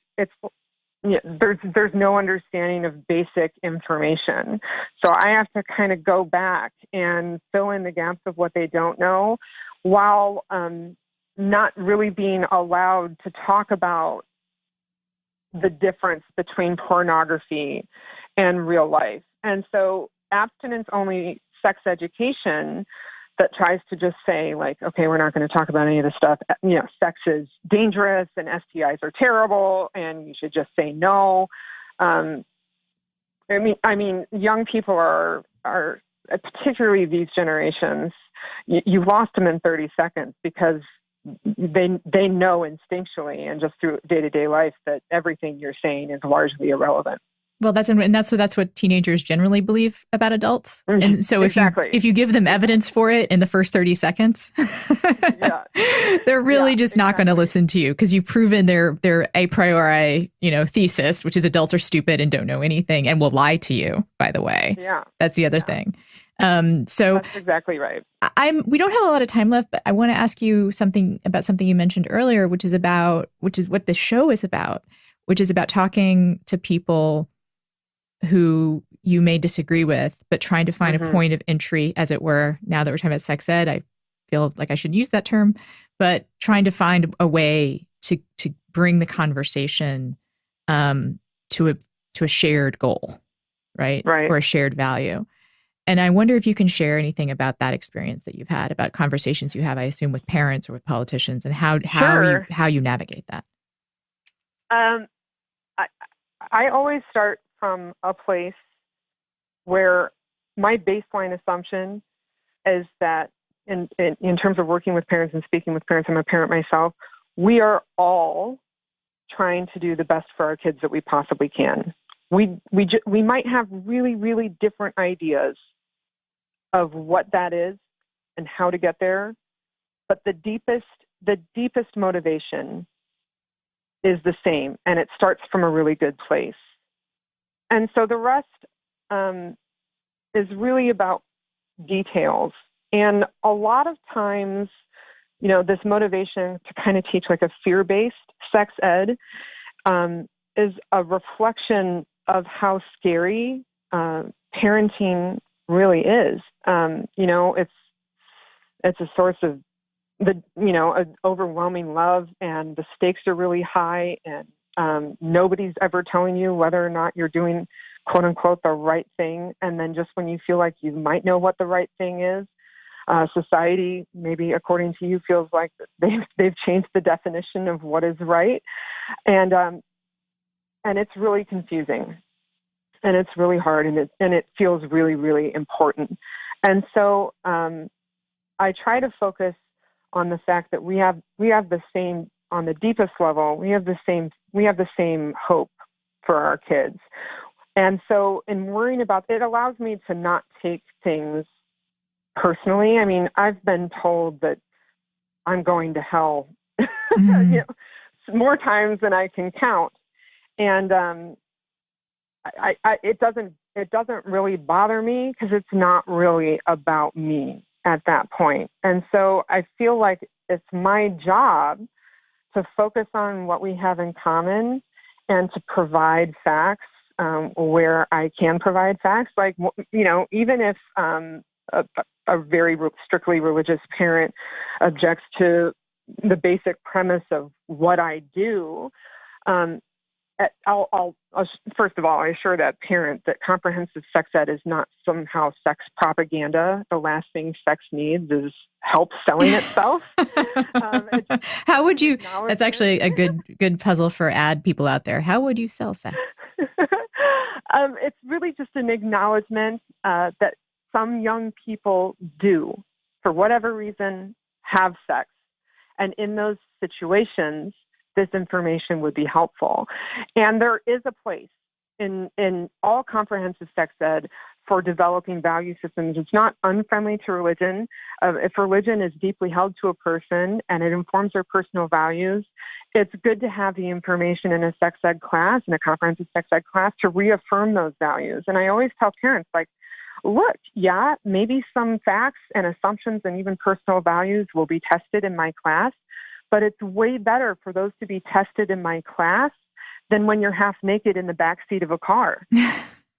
no understanding of basic information. So I have to kind of go back and fill in the gaps of what they don't know, while not really being allowed to talk about the difference between pornography and real life. And so abstinence-only sex education that tries to just say, like, okay, we're not going to talk about any of this stuff. You know, sex is dangerous and STIs are terrible and you should just say no. I mean, young people are particularly these generations, you've lost them in 30 seconds because they know instinctually and just through day-to-day life that everything you're saying is largely irrelevant. Well, that's what teenagers generally believe about adults. And so if you give them evidence for it in the first 30 seconds, they're really just not going to listen to you, because you've proven their a priori, thesis, which is adults are stupid and don't know anything and will lie to you, by the way. Yeah. That's the other thing. So that's exactly right. We don't have a lot of time left, but I want to ask you something you mentioned earlier, which is what the show is about, which is about talking to people who you may disagree with, but trying to find a point of entry, as it were. Now that we're talking about sex ed, I feel like I should use that term, but trying to find a way to bring the conversation to a shared goal, right? Or a shared value. And I wonder if you can share anything about that experience that you've had, about conversations you have, I assume, with parents or with politicians, and how you navigate that. I always start from a place where my baseline assumption is that in terms of working with parents and speaking with parents, I'm a parent myself, we are all trying to do the best for our kids that we possibly can. We might have really, really different ideas of what that is and how to get there, but the deepest motivation is the same, and it starts from a really good place. And so the rest is really about details. And a lot of times, this motivation to kind of teach like a fear-based sex ed is a reflection of how scary parenting really is. It's a source of an overwhelming love, and the stakes are really high, and nobody's ever telling you whether or not you're doing, quote unquote, the right thing. And then just when you feel like you might know what the right thing is, society, maybe according to you, feels like they've changed the definition of what is right. And it's really confusing, and it's really hard, and it feels really, really important. And so I try to focus on the fact that we have the same, on the deepest level, we have the same hope for our kids. And so in worrying about it, allows me to not take things personally. I mean, I've been told that I'm going to hell more times than I can count. And it doesn't really bother me, because it's not really about me at that point. And so I feel like it's my job to focus on what we have in common and to provide facts where I can provide facts. Like, even if a very strictly religious parent objects to the basic premise of what I do, first of all, I assure that parent that comprehensive sex ed is not somehow sex propaganda. The last thing sex needs is help selling itself. How would you? That's actually a good puzzle for ad people out there. How would you sell sex? It's really just an acknowledgement that some young people do, for whatever reason, have sex, and in those situations, this information would be helpful. And there is a place in all comprehensive sex ed for developing value systems. It's not unfriendly to religion. If religion is deeply held to a person and it informs their personal values, it's good to have the information in a sex ed class, in a comprehensive sex ed class, to reaffirm those values. And I always tell parents, like, look, yeah, maybe some facts and assumptions and even personal values will be tested in my class, but it's way better for those to be tested in my class than when you're half naked in the back seat of a car.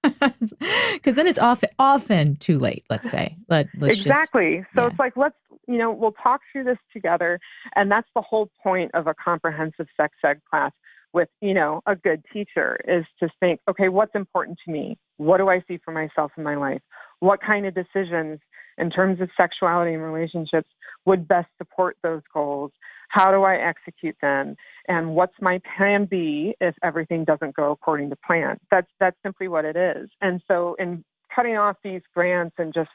Because then it's often too late, let's say. Exactly. So it's like, we'll talk through this together. And that's the whole point of a comprehensive sex ed class with, a good teacher, is to think, okay, what's important to me? What do I see for myself in my life? What kind of decisions in terms of sexuality and relationships would best support those goals? How do I execute them? And what's my plan B if everything doesn't go according to plan? That's simply what it is. And so in cutting off these grants and just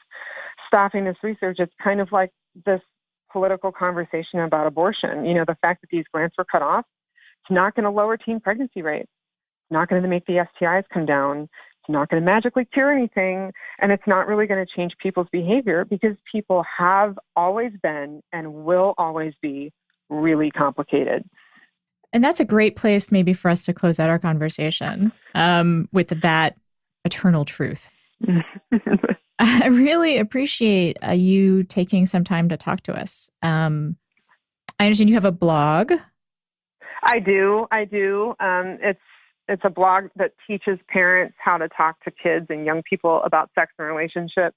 stopping this research, it's kind of like this political conversation about abortion. The fact that these grants were cut off, it's not going to lower teen pregnancy rates. It's not going to make the STIs come down. It's not going to magically cure anything. And it's not really going to change people's behavior, because people have always been and will always be really complicated. And that's a great place maybe for us to close out our conversation with that eternal truth. I really appreciate you taking some time to talk to us. I understand you have a blog. I do. It's a blog that teaches parents how to talk to kids and young people about sex and relationships.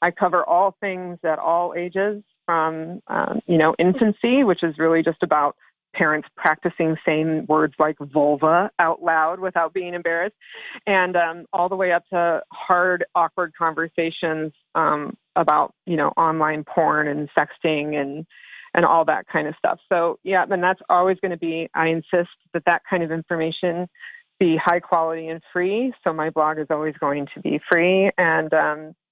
I cover all things at all ages, from infancy, which is really just about parents practicing saying words like vulva out loud without being embarrassed, and all the way up to hard, awkward conversations about online porn and sexting and all that kind of stuff. So yeah, and that's always going to be. I insist that kind of information be high quality and free. So my blog is always going to be free. And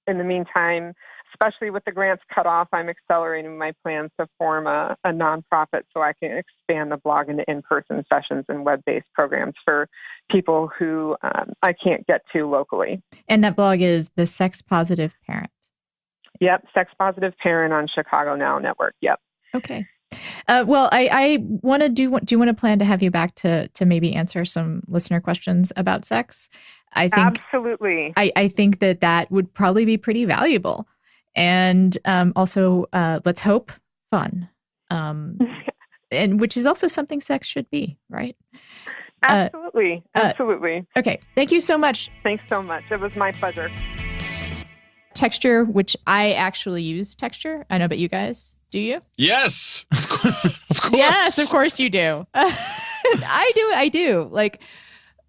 in the meantime, especially with the grants cut off, I'm accelerating my plans to form a nonprofit so I can expand the blog into in-person sessions and web-based programs for people who I can't get to locally. And that blog is The Sex Positive Parent. Yep, Sex Positive Parent on Chicago Now Network. Yep. Okay. Well, I want to do you want to plan to have you back to maybe answer some listener questions about sex? I think absolutely. I think that would probably be pretty valuable. And also, let's hope, fun. And which is also something sex should be, right? Absolutely. Absolutely. Okay. Thank you so much. Thanks so much. It was my pleasure. Texture, which I actually use Texture. I know, but you guys, do you? Yes. Of course. Yes, of course you do. I do. Like,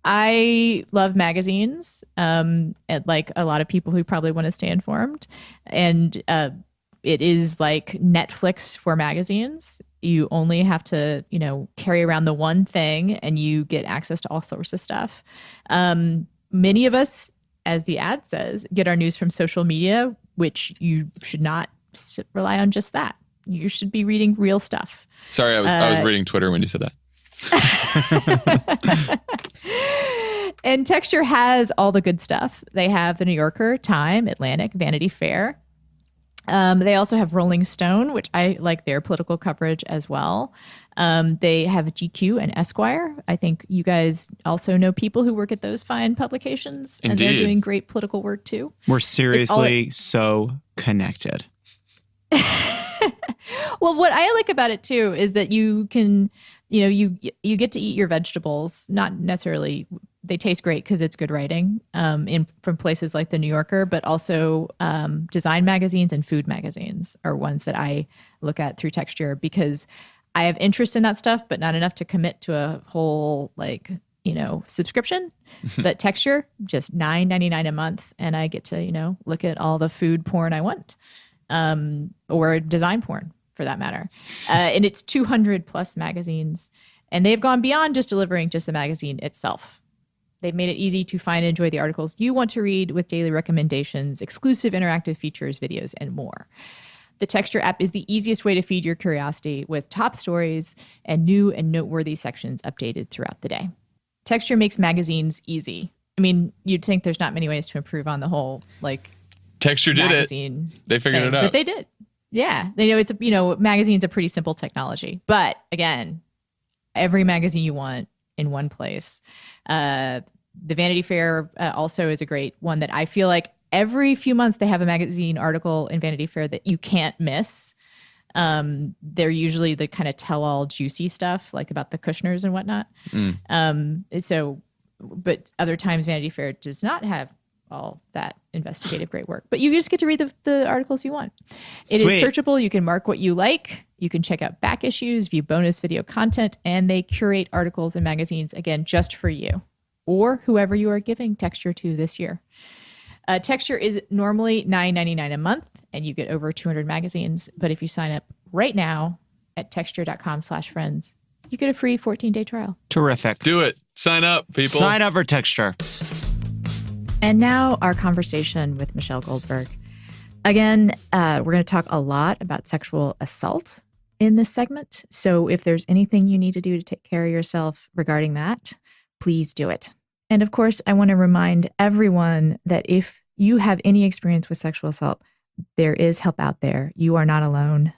I love magazines, and like a lot of people who probably want to stay informed. And it is like Netflix for magazines. You only have to, carry around the one thing and you get access to all sorts of stuff. Many of us, as the ad says, get our news from social media, which you should not rely on just that. You should be reading real stuff. Sorry, I was reading Twitter when you said that. And Texture has all the good stuff. They have The New Yorker, Time, Atlantic, Vanity Fair. They also have Rolling Stone, which I like their political coverage as well. They have GQ and Esquire. I think you guys also know people who work at those fine publications. Indeed. And they're doing great political work too. We're seriously so connected. Well, what I like about it too is that you can, you get to eat your vegetables, not necessarily they taste great because it's good writing from places like The New Yorker, but also design magazines and food magazines are ones that I look at through Texture because I have interest in that stuff, but not enough to commit to a whole subscription. But Texture, just $9.99 a month. And I get to, look at all the food porn I want, or design porn for that matter. And it's 200 plus magazines. And they've gone beyond just delivering just the magazine itself. They've made it easy to find and enjoy the articles you want to read with daily recommendations, exclusive interactive features, videos, and more. The Texture app is the easiest way to feed your curiosity with top stories and new and noteworthy sections updated throughout the day. Texture makes magazines easy. I mean, you'd think there's not many ways to improve on the whole Texture did magazine it. They figured it out. But they did. Yeah. They know magazine's a pretty simple technology. But again, every magazine you want in one place. The Vanity Fair also is a great one that I feel like every few months they have a magazine article in Vanity Fair that you can't miss. They're usually the kind of tell-all juicy stuff, like about the Kushners and whatnot. But other times Vanity Fair does not have all that investigative great work. But you just get to read the articles you want. It is searchable. You can mark what you like. You can check out back issues, view bonus video content, and they curate articles and magazines, again, just for you or whoever you are giving Texture to this year. Texture is normally $9.99 a month, and you get over 200 magazines. But if you sign up right now at texture.com/friends, you get a free 14-day trial. Terrific. Do it. Sign up, people. Sign up for Texture. And now our conversation with Michelle Goldberg. Again, we're going to talk a lot about sexual assault in this segment. So if there's anything you need to do to take care of yourself regarding that, please do it. And of course, I want to remind everyone that if you have any experience with sexual assault, there is help out there. You are not alone.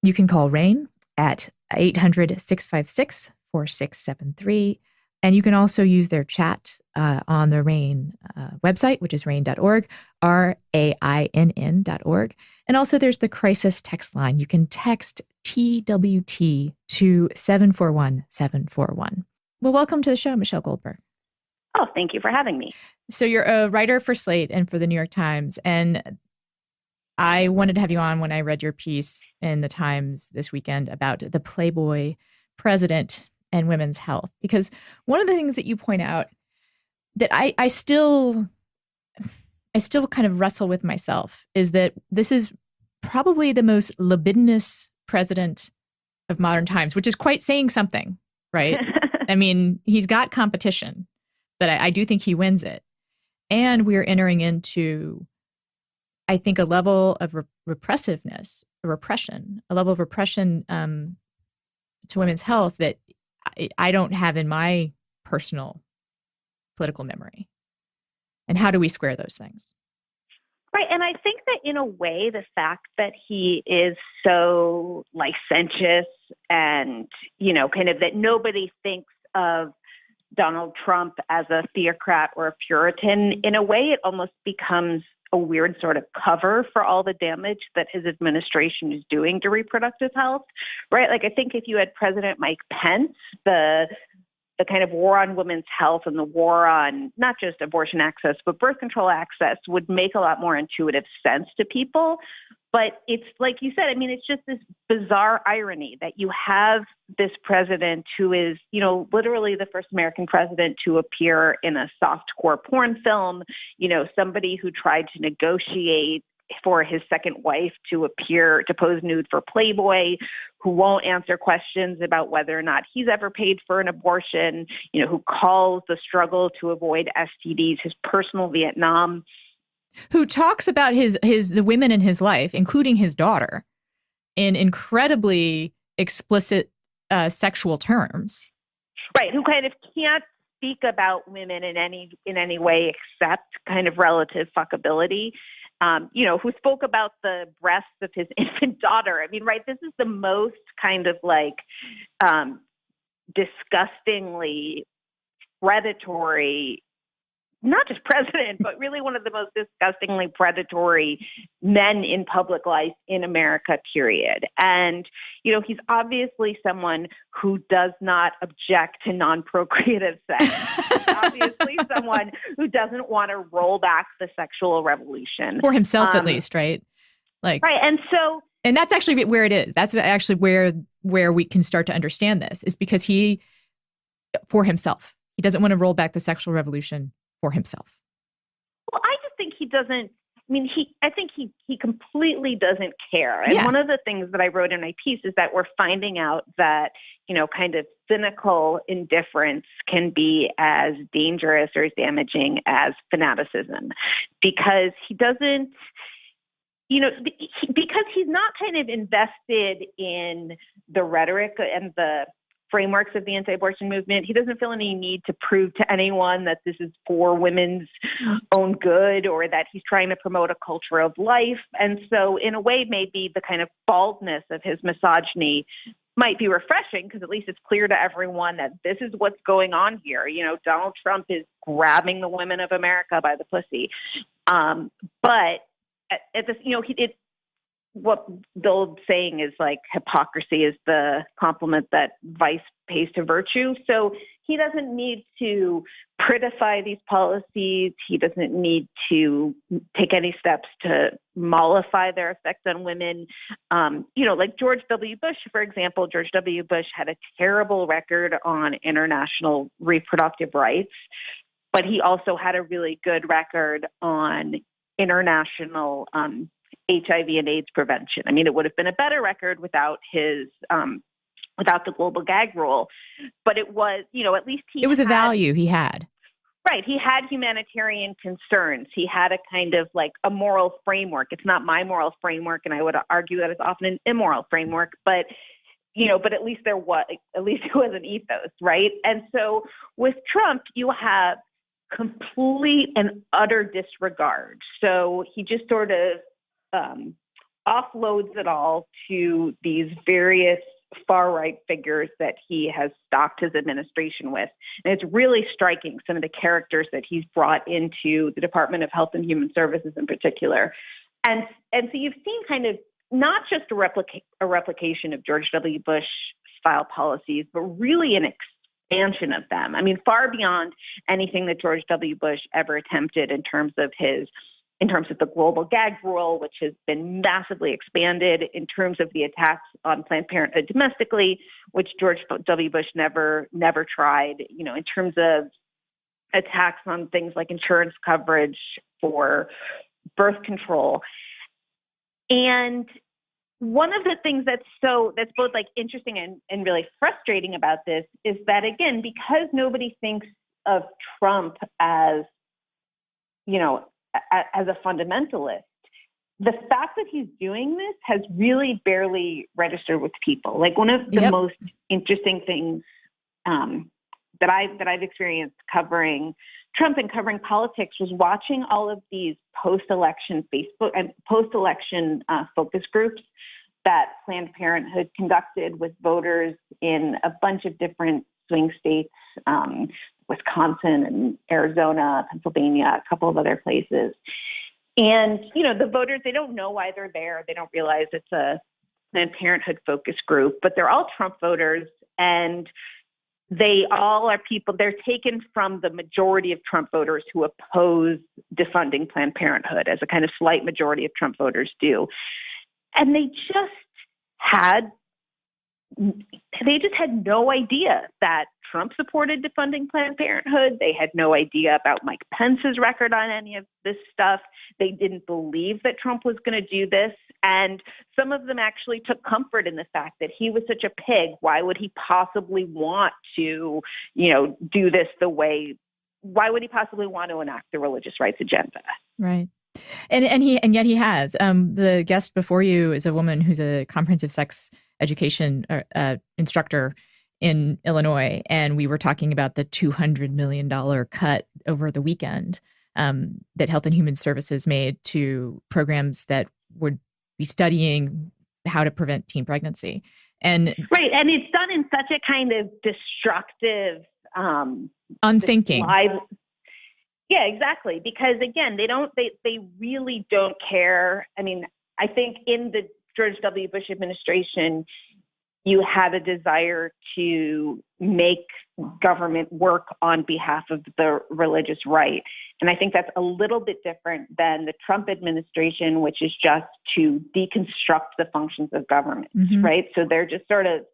You can call RAINN at 800-656-4673. And you can also use their chat on the RAINN website, which is rainn.org, RAINN.org. And also there's the crisis text line. You can text TWT to 741-741. Well, welcome to the show, Michelle Goldberg. Oh, thank you for having me. So you're a writer for Slate and for the New York Times. And I wanted to have you on when I read your piece in the Times this weekend about the Playboy president and women's health. Because one of the things that you point out that I still kind of wrestle with myself is that this is probably the most libidinous president of modern times, which is quite saying something, right? I mean, he's got competition, but I do think he wins it. And we're entering into, I think, a level of repression, a level of repression to women's health that I don't have in my personal political memory. And how do we square those things? Right. And I think that in a way, the fact that he is so licentious and, kind of that nobody thinks of Donald Trump as a theocrat or a Puritan, in a way, it almost becomes a weird sort of cover for all the damage that his administration is doing to reproductive health, right? Like, I think if you had President Mike Pence, the kind of war on women's health and the war on not just abortion access, but birth control access would make a lot more intuitive sense to people. But it's like you said, I mean, it's just this bizarre irony that you have this president who is, literally the first American president to appear in a softcore porn film, somebody who tried to negotiate for his second wife to pose nude for Playboy, who won't answer questions about whether or not he's ever paid for an abortion, who calls the struggle to avoid STDs his personal Vietnam. Who talks about the women in his life, including his daughter, in incredibly explicit sexual terms. Right, who kind of can't speak about women in any way except kind of relative fuckability. Who spoke about the breasts of his infant daughter. I mean, right, this is the most kind of disgustingly predatory, not just president, but really one of the most disgustingly predatory men in public life in America, period. And, he's obviously someone who does not object to non-procreative sex. He's obviously someone who doesn't want to roll back the sexual revolution. For himself, at least, right? Right. And that's actually where it is. That's actually where we can start to understand this, is because for himself. He doesn't want to roll back the sexual revolution for himself. Well, I just think he doesn't. I mean, I think he completely doesn't care. And one of the things that I wrote in my piece is that we're finding out that, kind of cynical indifference can be as dangerous or as damaging as fanaticism, because he doesn't, because he's not kind of invested in the rhetoric and the frameworks of the anti-abortion movement. He doesn't feel any need to prove to anyone that this is for women's own good or that he's trying to promote a culture of life. And so in a way, maybe the kind of baldness of his misogyny might be refreshing, because at least it's clear to everyone that this is what's going on here. Donald Trump is grabbing the women of America by the pussy. But at this, what the old saying is, like, hypocrisy is the compliment that vice pays to virtue. So he doesn't need to prettify these policies. He doesn't need to take any steps to mollify their effect on women. Like George W. Bush, for example. George W. Bush had a terrible record on international reproductive rights, but he also had a really good record on international HIV and AIDS prevention. I mean, it would have been a better record without his without the global gag rule, but it was, at least it was a value he had. Right. He had humanitarian concerns. He had a kind of like a moral framework. It's not my moral framework, and I would argue that it's often an immoral framework, but at least it was an ethos, right? And so with Trump, you have complete and utter disregard. So he just sort of offloads it all to these various far-right figures that he has stocked his administration with. And it's really striking, some of the characters that he's brought into the Department of Health and Human Services in particular. And so you've seen kind of not just a replication of George W. Bush style policies, but really an expansion of them. I mean, far beyond anything that George W. Bush ever attempted in terms of the global gag rule, which has been massively expanded, in terms of the attacks on Planned Parenthood domestically, which George W. Bush never tried, in terms of attacks on things like insurance coverage for birth control. And one of the things that's both like interesting and really frustrating about this is that, again, because nobody thinks of Trump as a fundamentalist, the fact that he's doing this has really barely registered with people. Like, one of the most interesting things that I've experienced covering Trump and covering politics was watching all of these post-election Facebook and post-election focus groups that Planned Parenthood conducted with voters in a bunch of different swing states, Wisconsin and Arizona, Pennsylvania, a couple of other places. And, the voters, they don't know why they're there. They don't realize it's a Planned Parenthood focus group, but they're all Trump voters, and they all are people, they're taken from the majority of Trump voters who oppose defunding Planned Parenthood, as a kind of slight majority of Trump voters do. And they just had no idea that Trump supported defunding Planned Parenthood. They had no idea about Mike Pence's record on any of this stuff. They didn't believe that Trump was going to do this. And some of them actually took comfort in the fact that he was such a pig. Why would he possibly want to, do this the way? Why would he possibly want to enact the religious rights agenda? Right. And yet he has. The guest before you is a woman who's a comprehensive sex education instructor in Illinois, and we were talking about the $200 million cut over the weekend that Health and Human Services made to programs that would be studying how to prevent teen pregnancy. And right, and it's done in such a kind of destructive, unthinking. Yeah, exactly. Because again, they really don't care. I mean, I think in the George W. Bush administration, you had a desire to make government work on behalf of the religious right. And I think that's a little bit different than the Trump administration, which is just to deconstruct the functions of government, right? So they're just sort of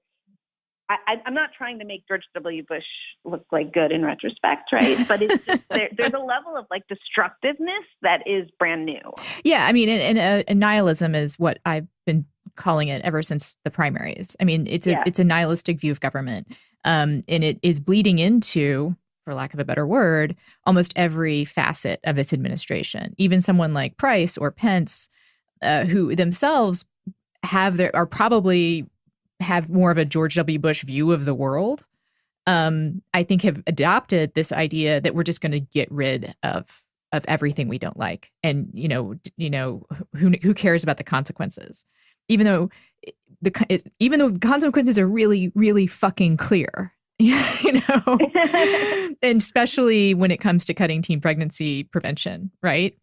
I'm not trying to make George W. Bush look like good in retrospect, right? But it's just there's a level of like destructiveness that is brand new. Yeah, I mean, and nihilism is what I've been calling it ever since the primaries. I mean, it's a nihilistic view of government, and it is bleeding into, for lack of a better word, almost every facet of its administration. Even someone like Price or Pence, who themselves probably have more of a George W. Bush view of the world, I think have adopted this idea that we're just going to get rid of everything we don't like, and who cares about the consequences, even though the consequences are really, really fucking clear, and especially when it comes to cutting teen pregnancy prevention, right?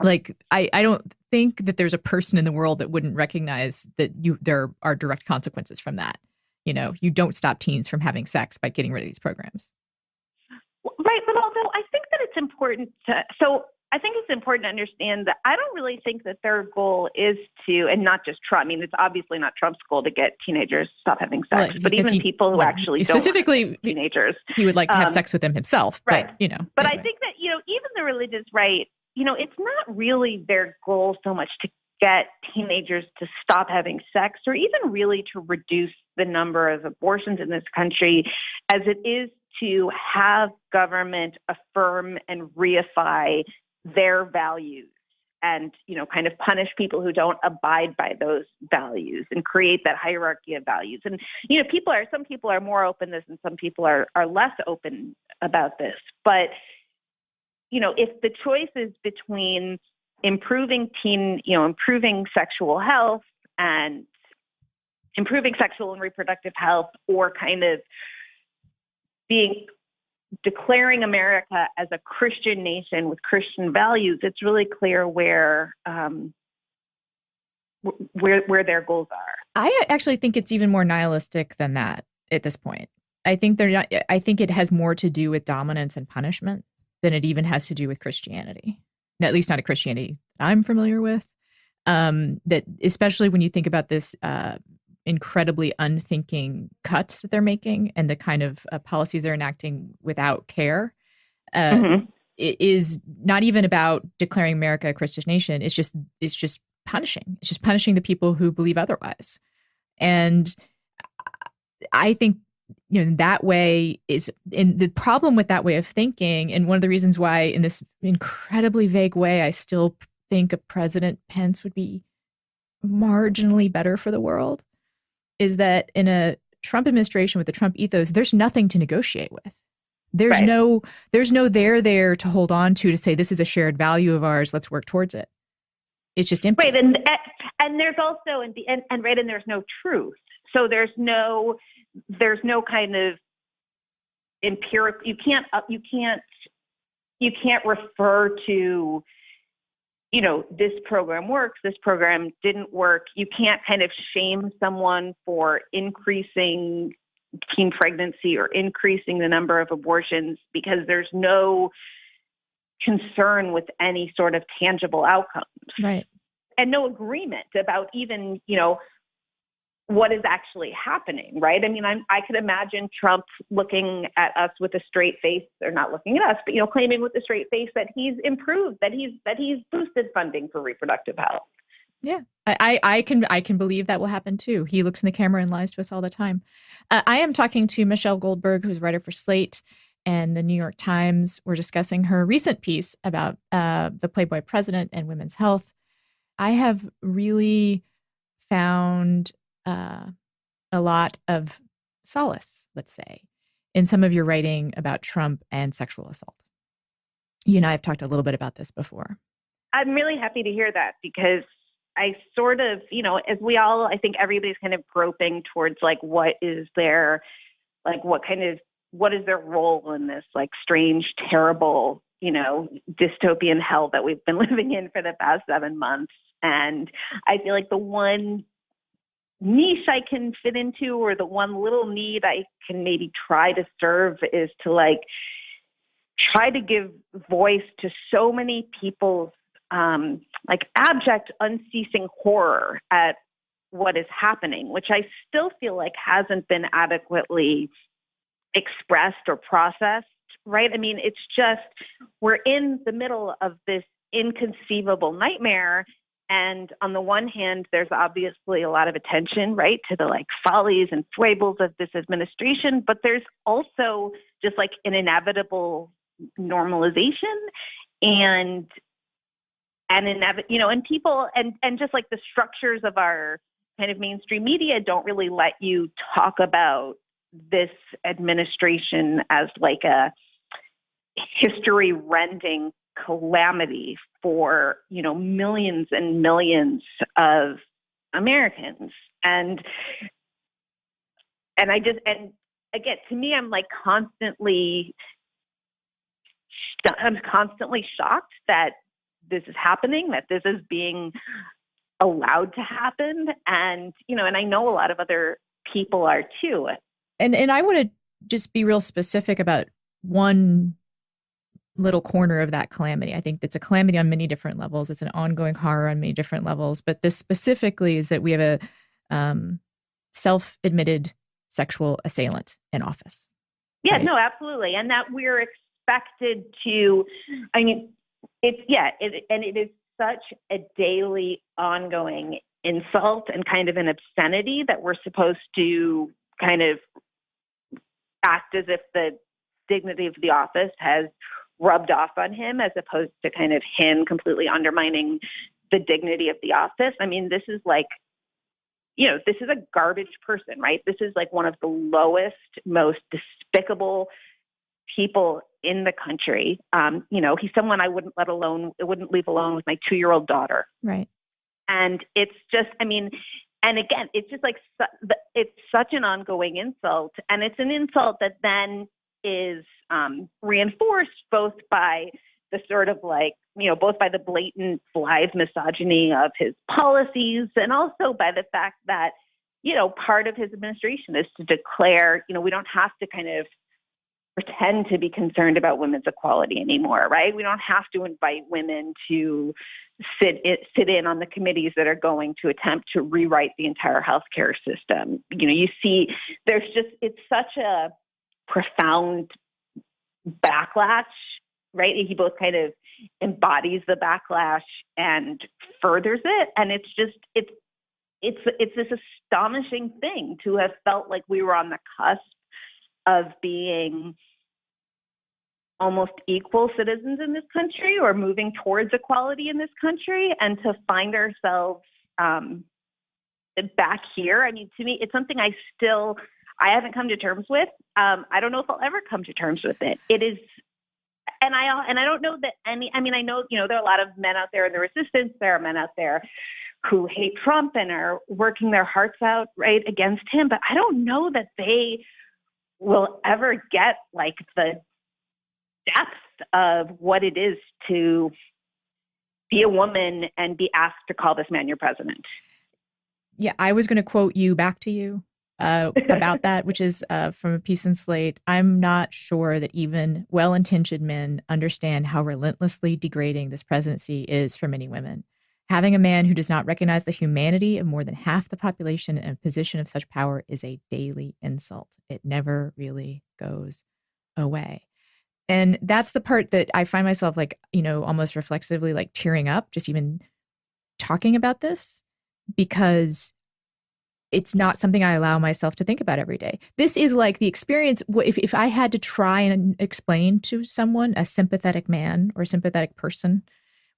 Like, I don't think that there's a person in the world that wouldn't recognize that there are direct consequences from that. You don't stop teens from having sex by getting rid of these programs. Right. But although I think that it's important I think it's important to understand that I don't really think that their goal is to, and not just Trump. I mean, it's obviously not Trump's goal to get teenagers to stop having sex, but even people who actually specifically don't teenagers, he would like to have sex with them himself. Right. But, But anyway. I think that, even the religious right, it's not really their goal so much to get teenagers to stop having sex or even really to reduce the number of abortions in this country as it is to have government affirm and reify their values and, kind of punish people who don't abide by those values and create that hierarchy of values. And, some people are more open to this and some people are less open about this. But, if the choice is between improving sexual health and improving sexual and reproductive health, or kind of declaring America as a Christian nation with Christian values, it's really clear where their goals are. I actually think it's even more nihilistic than that at this point. I think I think it has more to do with dominance and punishment than it even has to do with Christianity. At least not a Christianity I'm familiar with. That especially when you think about this incredibly unthinking cuts that they're making and the kind of policies they're enacting without care. It is not even about declaring America a Christian nation. It's just punishing. It's just punishing the people who believe otherwise. And I think, that way is in the problem with that way of thinking. And one of the reasons why in this incredibly vague way, I still think a President Pence would be marginally better for the world is that in a Trump administration with the Trump ethos, there's nothing to negotiate with. There's no there to hold on to say, this is a shared value of ours. Let's work towards it. It's just empty. Right. And there's also, and there's no truth. So there's no kind of empirical, you can't refer to, this program works, this program didn't work. You can't kind of shame someone for increasing teen pregnancy or increasing the number of abortions because there's no concern with any sort of tangible outcomes. Right. And no agreement about even, what is actually happening, right? I mean, I could imagine Trump looking at us with a straight face, or not looking at us, but claiming with a straight face that he's improved, that he's boosted funding for reproductive health. Yeah, I can believe that will happen too. He looks in the camera and lies to us all the time. I am talking to Michelle Goldberg, who's a writer for Slate and the New York Times. We're discussing her recent piece about the Playboy president and women's health. I have really found a lot of solace, let's say, in some of your writing about Trump and sexual assault. You and I have talked a little bit about this before. I'm really happy to hear that because I sort of, as we all, I think everybody's kind of groping towards like, what is their role in this like strange, terrible, dystopian hell that we've been living in for the past 7 months. And I feel like the one niche I can fit into, or the one little need I can maybe try to serve, is to like try to give voice to so many people's like abject, unceasing horror at what is happening, which I still feel like hasn't been adequately expressed or processed, right? I mean, it's just, we're in the middle of this inconceivable nightmare. And on the one hand, there's obviously a lot of attention, right, to the like follies and foibles of this administration, but there's also just like an inevitable normalization and and people and just like the structures of our kind of mainstream media don't really let you talk about this administration as like a history-rending calamity for, millions and millions of Americans. And again, to me, I'm constantly shocked that this is happening, that this is being allowed to happen. And, and I know a lot of other people are too. And I want to just be real specific about one little corner of that calamity. I think it's a calamity on many different levels. It's an ongoing horror on many different levels. But this specifically is that we have a self-admitted sexual assailant in office. Yeah, right? No, absolutely. And that we're expected to, it is such a daily ongoing insult and kind of an obscenity that we're supposed to kind of act as if the dignity of the office has rubbed off on him, as opposed to kind of him completely undermining the dignity of the office. I mean, this is like, this is a garbage person, right? This is like one of the lowest, most despicable people in the country. He's someone I wouldn't leave alone with my 2-year-old daughter. Right. And it's just, and again, it's just like, it's such an ongoing insult. And it's an insult that then is reinforced both by the sort of like, both by the blatant live misogyny of his policies and also by the fact that, part of his administration is to declare, we don't have to kind of pretend to be concerned about women's equality anymore, right? We don't have to invite women to sit in on the committees that are going to attempt to rewrite the entire healthcare system. You see, it's such a profound backlash, right? He both kind of embodies the backlash and furthers it. And it's this astonishing thing to have felt like we were on the cusp of being almost equal citizens in this country or moving towards equality in this country, and to find ourselves back here. I mean, to me, it's something I haven't come to terms with. I don't know if I'll ever come to terms with it. It is, and I don't know that I know, there are a lot of men out there in the resistance. There are men out there who hate Trump and are working their hearts out, right, against him. But I don't know that they will ever get like the depth of what it is to be a woman and be asked to call this man your president. Yeah, I was going to quote you back to you about that, which is from a piece in Slate. I'm not sure that even well-intentioned men understand how relentlessly degrading this presidency is for many women. Having a man who does not recognize the humanity of more than half the population in a position of such power is a daily insult. It never really goes away. And that's the part that I find myself like, almost reflexively like tearing up, just even talking about this, because it's not something I allow myself to think about every day. This is like the experience. If I had to try and explain to someone, a sympathetic man or a sympathetic person,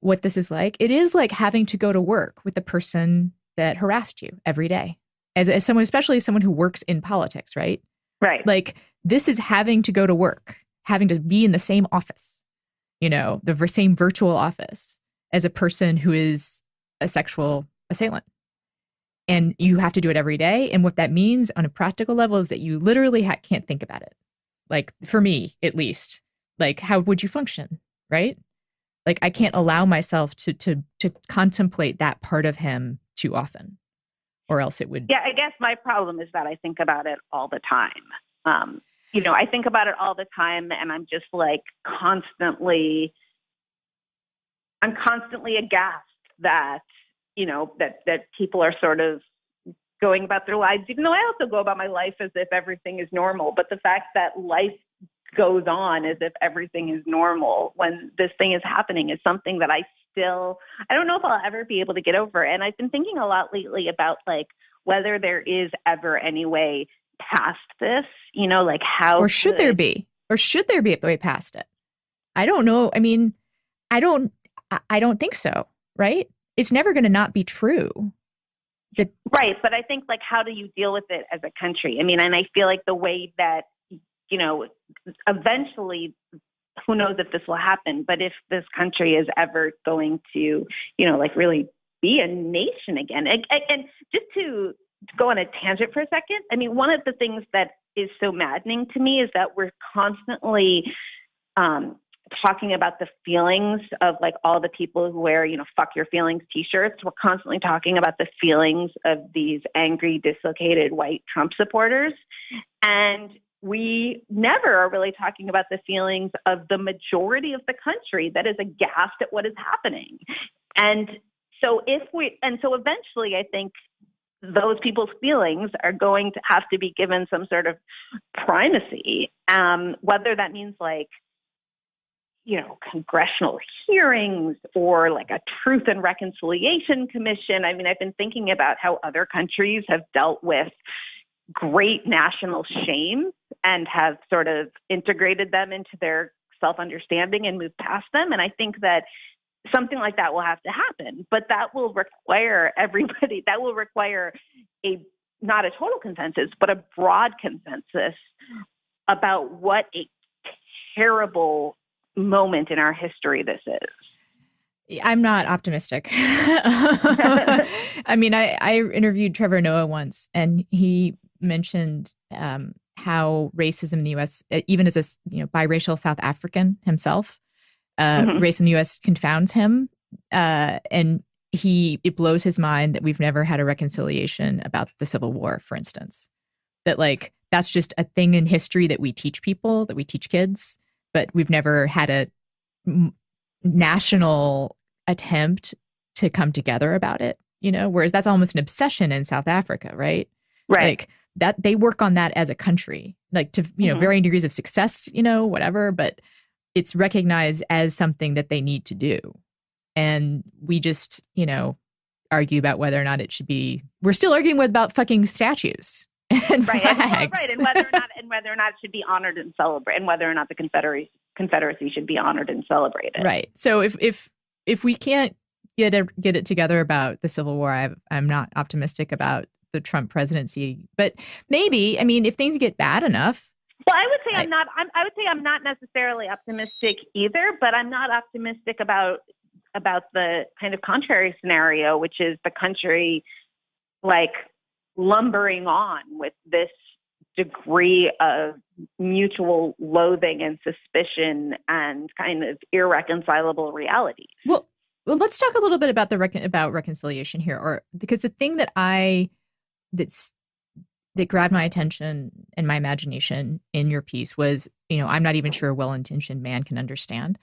what this is like, it is like having to go to work with the person that harassed you every day. As someone, especially someone who works in politics, right? Right. Like this is having to go to work, having to be in the same office, the same virtual office as a person who is a sexual assailant. And you have to do it every day. And what that means on a practical level is that you literally can't think about it. Like for me, at least, like how would you function, right? Like I can't allow myself to contemplate that part of him too often, or else it would. Yeah, I guess my problem is that I think about it all the time. I think about it all the time, and I'm just like constantly aghast that that people are sort of going about their lives, even though I also go about my life as if everything is normal. But the fact that life goes on as if everything is normal when this thing is happening is something that I don't know if I'll ever be able to get over. And I've been thinking a lot lately about like whether there is ever any way past this, like how, or should there be a way past it? I don't know. I mean, I don't think so. Right. It's never going to not be true. Right. But I think like, how do you deal with it as a country? I mean, and I feel like the way that, eventually, who knows if this will happen, but if this country is ever going to, like really be a nation again. And just to go on a tangent for a second, I mean, one of the things that is so maddening to me is that we're constantly talking about the feelings of like all the people who wear, fuck your feelings t-shirts. We're constantly talking about the feelings of these angry, dislocated white Trump supporters. And we never are really talking about the feelings of the majority of the country that is aghast at what is happening. And so eventually I think those people's feelings are going to have to be given some sort of primacy, whether that means like, congressional hearings or like a Truth and Reconciliation Commission. I mean, I've been thinking about how other countries have dealt with great national shame and have sort of integrated them into their self-understanding and moved past them. And I think that something like that will have to happen, but that will require everybody, that will require not a total consensus, but a broad consensus about what a terrible moment in our history this is. I'm not optimistic. I mean, I interviewed Trevor Noah once, and he mentioned how racism in the U.S., even as a biracial South African himself, race in the U.S. confounds him, and it blows his mind that we've never had a reconciliation about the Civil War, for instance. That like that's just a thing in history that we teach people, that we teach kids, but we've never had a national attempt to come together about it, whereas that's almost an obsession in South Africa, right? Right. Like that they work on that as a country, like to, varying degrees of success, whatever, but it's recognized as something that they need to do. And we just, argue about whether or not it should be, we're still arguing about fucking statues and right. flags. Right. And whether or not it should be honored and celebrated, and whether or not the Confederacy should be honored and celebrated. Right. So if we can't get it together about the Civil War, I'm not optimistic about the Trump presidency. But maybe, I mean, if things get bad enough. Well, I would say I'm not necessarily optimistic either, but I'm not optimistic about the kind of contrary scenario, which is the country like lumbering on with this degree of mutual loathing and suspicion and kind of irreconcilable realities. Well, let's talk a little bit about about reconciliation here, or because the thing that that grabbed my attention and my imagination in your piece was, I'm not even sure a well-intentioned man can understand.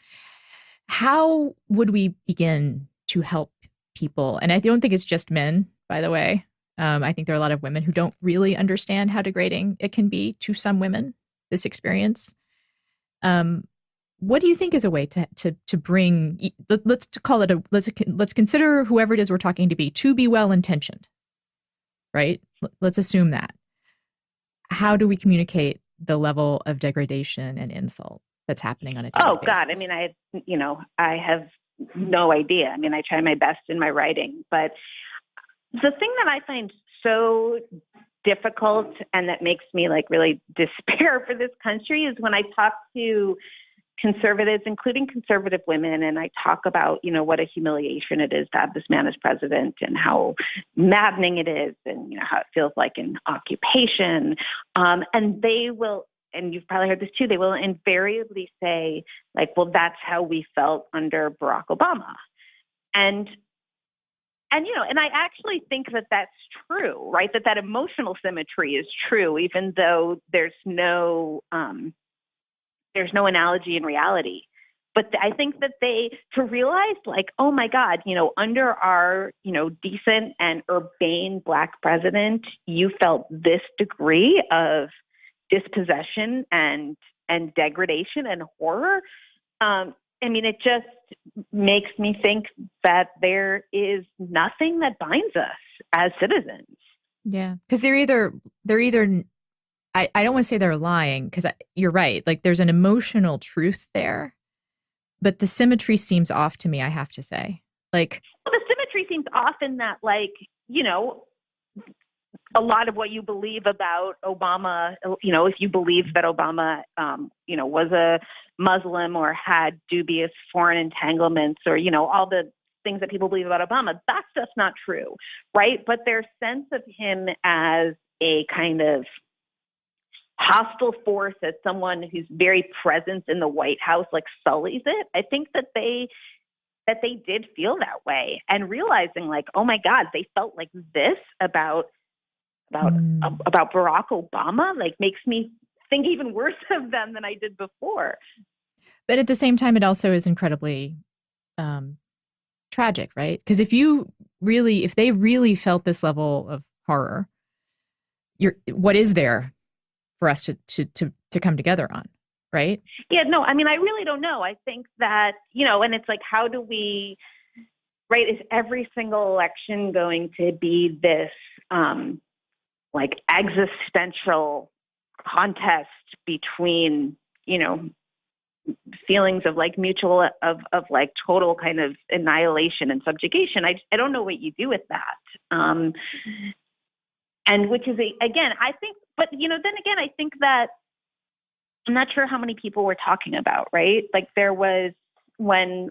How would we begin to help people? And I don't think it's just men, by the way. I think there are a lot of women who don't really understand how degrading it can be to some women, this experience. What do you think is a way to bring, let's call it let's consider whoever it is we're talking to be well-intentioned, right? Let's assume that. How do we communicate the level of degradation and insult that's happening on a daily basis? God. I mean, I have no idea. I mean, I try my best in my writing, but the thing that I find so difficult and that makes me like really despair for this country is when I talk to conservatives, including conservative women, and I talk about, what a humiliation it is to have this man as president and how maddening it is and, how it feels like an occupation. And they will, and you've probably heard this too, they will invariably say like, well, that's how we felt under Barack Obama. And I actually think that that's true, right? That emotional symmetry is true, even though there's no analogy in reality. But I think that to realize like, oh my God, under our, decent and urbane Black president, you felt this degree of dispossession and degradation and horror. It just makes me think that there is nothing that binds us as citizens. Yeah, because they're either I don't want to say they're lying, because you're right. Like there's an emotional truth there, but the symmetry seems off to me, I have to say. Like, well, the symmetry seems off in that, like, a lot of what you believe about Obama, if you believe that Obama, was a Muslim or had dubious foreign entanglements or, all the things that people believe about Obama, that stuff's not true, right? But their sense of him as a kind of hostile force, as someone whose very presence in the White House like sullies it, I think that they did feel that way, and realizing like, oh my God, they felt like this about Barack Obama, like makes me think even worse of them than I did before. But at the same time, it also is incredibly tragic, right? Because if they really felt this level of horror, what is there for us to come together on, right? Yeah, no, I really don't know. I think that, and it's like, how do we, right? Is every single election going to be this like existential contest between, feelings of like mutual of like total kind of annihilation and subjugation? I don't know what you do with that. And which is again, I think, but then again, I think that I'm not sure how many people we're talking about, right? Like there was when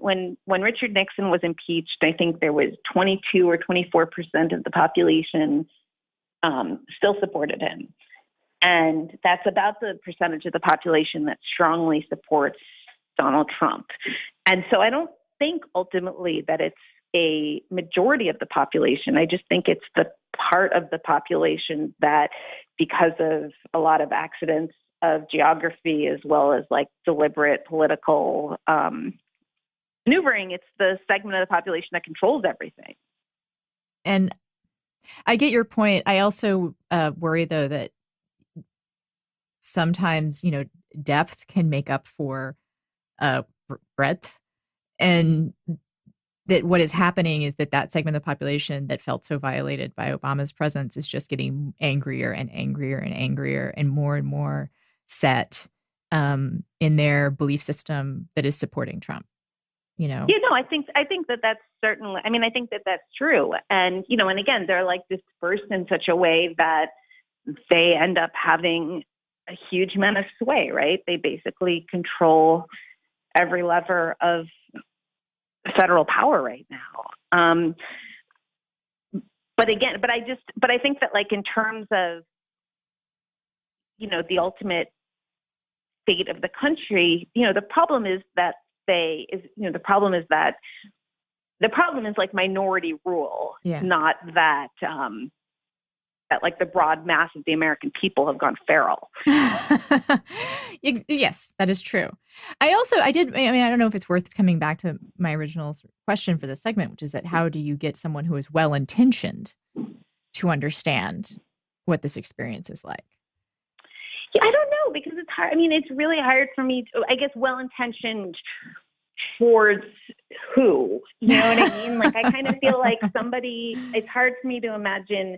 Richard Nixon was impeached, I think there was 22 or 24% of the population still supported him. And that's about the percentage of the population that strongly supports Donald Trump. And so I don't think ultimately that it's a majority of the population. I just think it's the part of the population that, because of a lot of accidents of geography as well as like deliberate political maneuvering, it's the segment of the population that controls everything. And I get your point. I also worry, though, that sometimes, depth can make up for breadth. And that what is happening is that segment of the population that felt so violated by Obama's presence is just getting angrier and angrier and angrier and more set in their belief system that is supporting Trump. Yeah, no, I think that that's certainly, I think that that's true. And, and again, they're like dispersed in such a way that they end up having a huge amount of sway, right? They basically control every lever of federal power right now. But I think that like in terms of, the ultimate fate of the country, the problem is that the problem is like minority rule, not that that like the broad mass of the American people have gone feral. Yes, that is true. I don't know if it's worth coming back to my original question for this segment, which is that how do you get someone who is well-intentioned to understand what this experience is like? I don't know, because it's hard. It's really hard for me to, I guess, well-intentioned towards who, you know what I mean? Like, I kind of feel like it's hard for me to imagine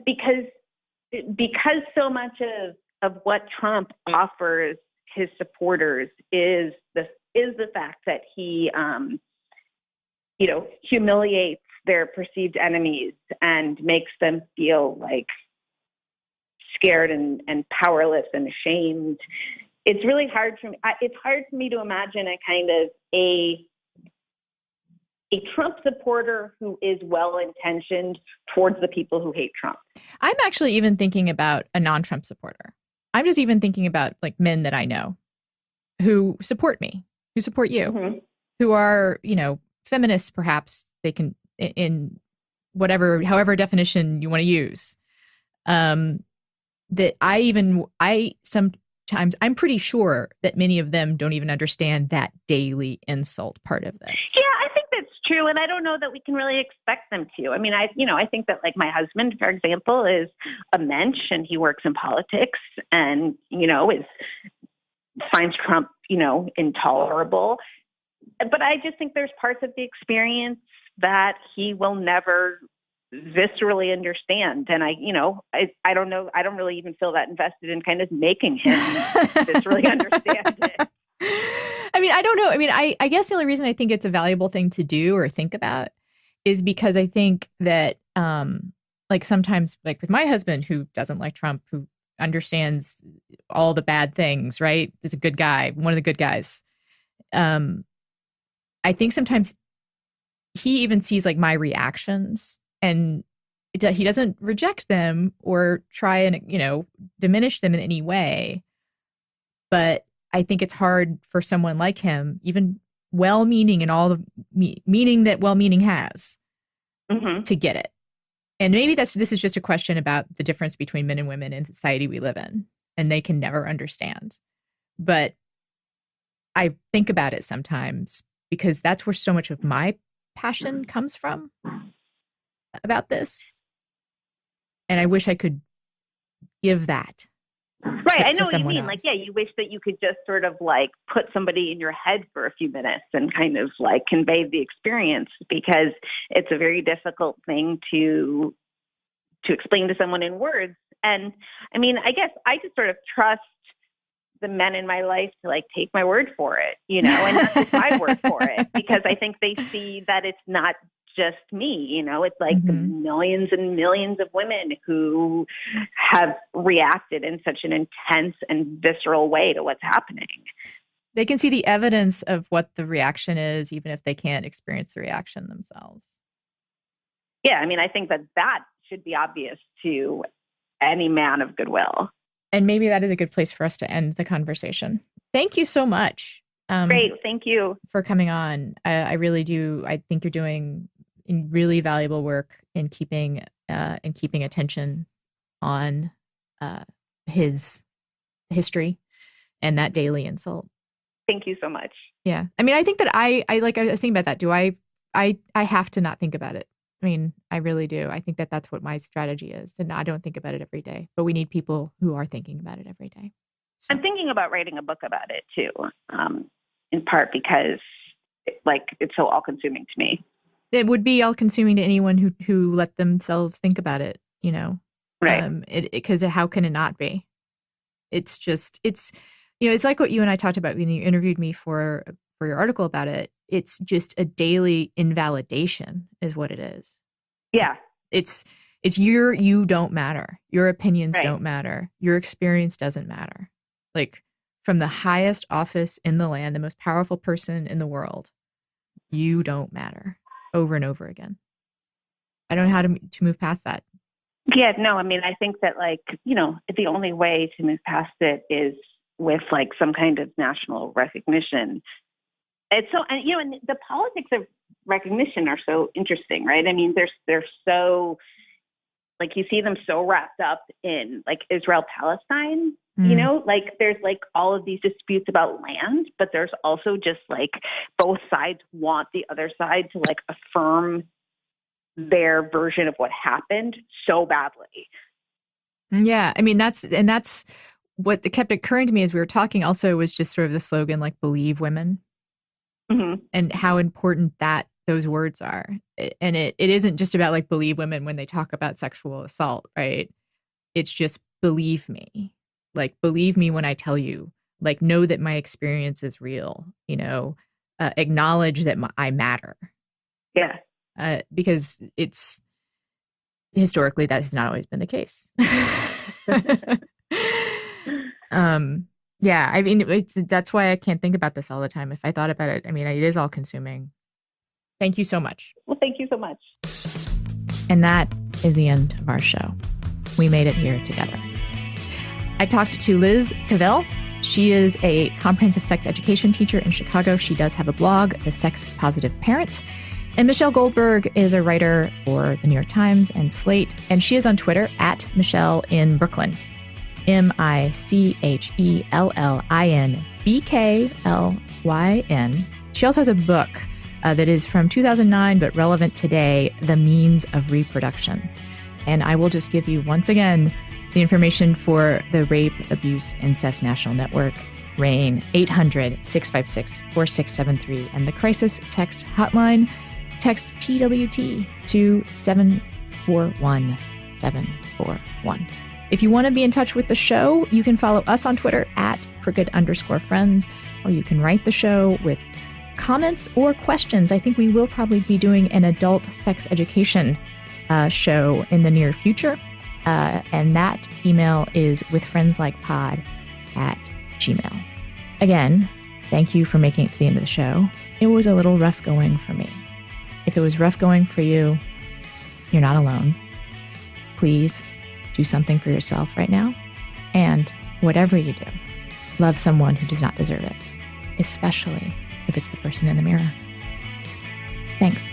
because so much of what Trump offers his supporters is the fact that he, humiliates their perceived enemies and makes them feel like scared and powerless and ashamed. It's really hard for me. It's hard for me to imagine a kind of a Trump supporter who is well-intentioned towards the people who hate Trump. I'm actually even thinking about a non-Trump supporter. I'm just even thinking about like men that I know who support me, who support you, mm-hmm. who are, feminists, perhaps they can, in however definition you want to use. That times, I'm pretty sure that many of them don't even understand that daily insult part of this. Yeah, I think that's true. And I don't know that we can really expect them to. I mean, I think that like my husband, for example, is a mensch and he works in politics and, finds Trump, intolerable. But I just think there's parts of the experience that he will never viscerally understand. And I don't know. I don't really even feel that invested in kind of making him viscerally understand it. I mean, I don't know. I mean, I guess the only reason I think it's a valuable thing to do or think about is because I think that like sometimes like with my husband who doesn't like Trump, who understands all the bad things, right? Is a good guy, one of the good guys. I think sometimes he even sees like my reactions and he doesn't reject them or try and, diminish them in any way. But I think it's hard for someone like him, even well-meaning and all the meaning that well-meaning has, to get it. And maybe this is just a question about the difference between men and women in the society we live in, and they can never understand. But I think about it sometimes because that's where so much of my passion comes from about this. And I wish I could give that. Right. I know what you mean. Else. Like, yeah, you wish that you could just sort of like put somebody in your head for a few minutes and kind of like convey the experience, because it's a very difficult thing to explain to someone in words. And I mean, I guess I just sort of trust the men in my life to like take my word for it, and not just my word for it, because I think they see that it's not just me, it's like millions and millions of women who have reacted in such an intense and visceral way to what's happening. They can see the evidence of what the reaction is, even if they can't experience the reaction themselves. Yeah. I mean, I think that should be obvious to any man of goodwill. And maybe that is a good place for us to end the conversation. Thank you so much. Great. Thank you for coming on. I really do. I think you're doing really valuable work in keeping attention on his history and that daily insult. Thank you so much. Yeah. I mean, I think that I was thinking about that. Do I have to not think about it? I mean, I really do. I think that that's what my strategy is. And I don't think about it every day, but we need people who are thinking about it every day. So. I'm thinking about writing a book about it too, in part because it's so all-consuming to me. It would be all-consuming to anyone who let themselves think about it, Right. Because how can it not be? It's just, it's like what you and I talked about when you interviewed me for your article about it. It's just a daily invalidation is what it is. Yeah. It's you don't matter. Your opinions don't matter. Your experience doesn't matter. Like from the highest office in the land, the most powerful person in the world, you don't matter over and over again. I don't know how to move past that. Yeah, no, I mean, I think that the only way to move past it is with some kind of national recognition. It's so, and the politics of recognition are so interesting, right? I mean, they're so, you see them so wrapped up in Israel-Palestine, there's all of these disputes about land, but there's also just both sides want the other side to affirm their version of what happened so badly. Yeah. I mean, that's what kept occurring to me as we were talking also was just sort of the slogan, believe women. Mm-hmm. And how important those words are. And it isn't just about believe women when they talk about sexual assault, right? It's just believe me. Believe me when I tell you, know that my experience is real, acknowledge that I matter. Yeah. Because it's historically that has not always been the case. Yeah, I mean, that's why I can't think about this all the time. If I thought about it, I mean, it is all consuming. Thank you so much. Well, thank you so much. And that is the end of our show. We made it here together. I talked to Liz Cavill. She is a comprehensive sex education teacher in Chicago. She does have a blog, The Sex Positive Parent. And Michelle Goldberg is a writer for the New York Times and Slate. And she is on Twitter @Michelle in Brooklyn. MICHELLINBKLYN. She also has a book that is from 2009, but relevant today, The Means of Reproduction. And I will just give you once again the information for the Rape, Abuse, Incest National Network, RAINN, 800-656-4673. And the crisis text hotline, text TWT to 741-741. If you want to be in touch with the show, you can follow us on Twitter at crooked_friends, or you can write the show with comments or questions. I think we will probably be doing an adult sex education show in the near future. And that email is withfriendslikepod@gmail.com. Again, thank you for making it to the end of the show. It was a little rough going for me. If it was rough going for you, you're not alone. Please do something for yourself right now. And whatever you do, love someone who does not deserve it, especially if it's the person in the mirror. Thanks.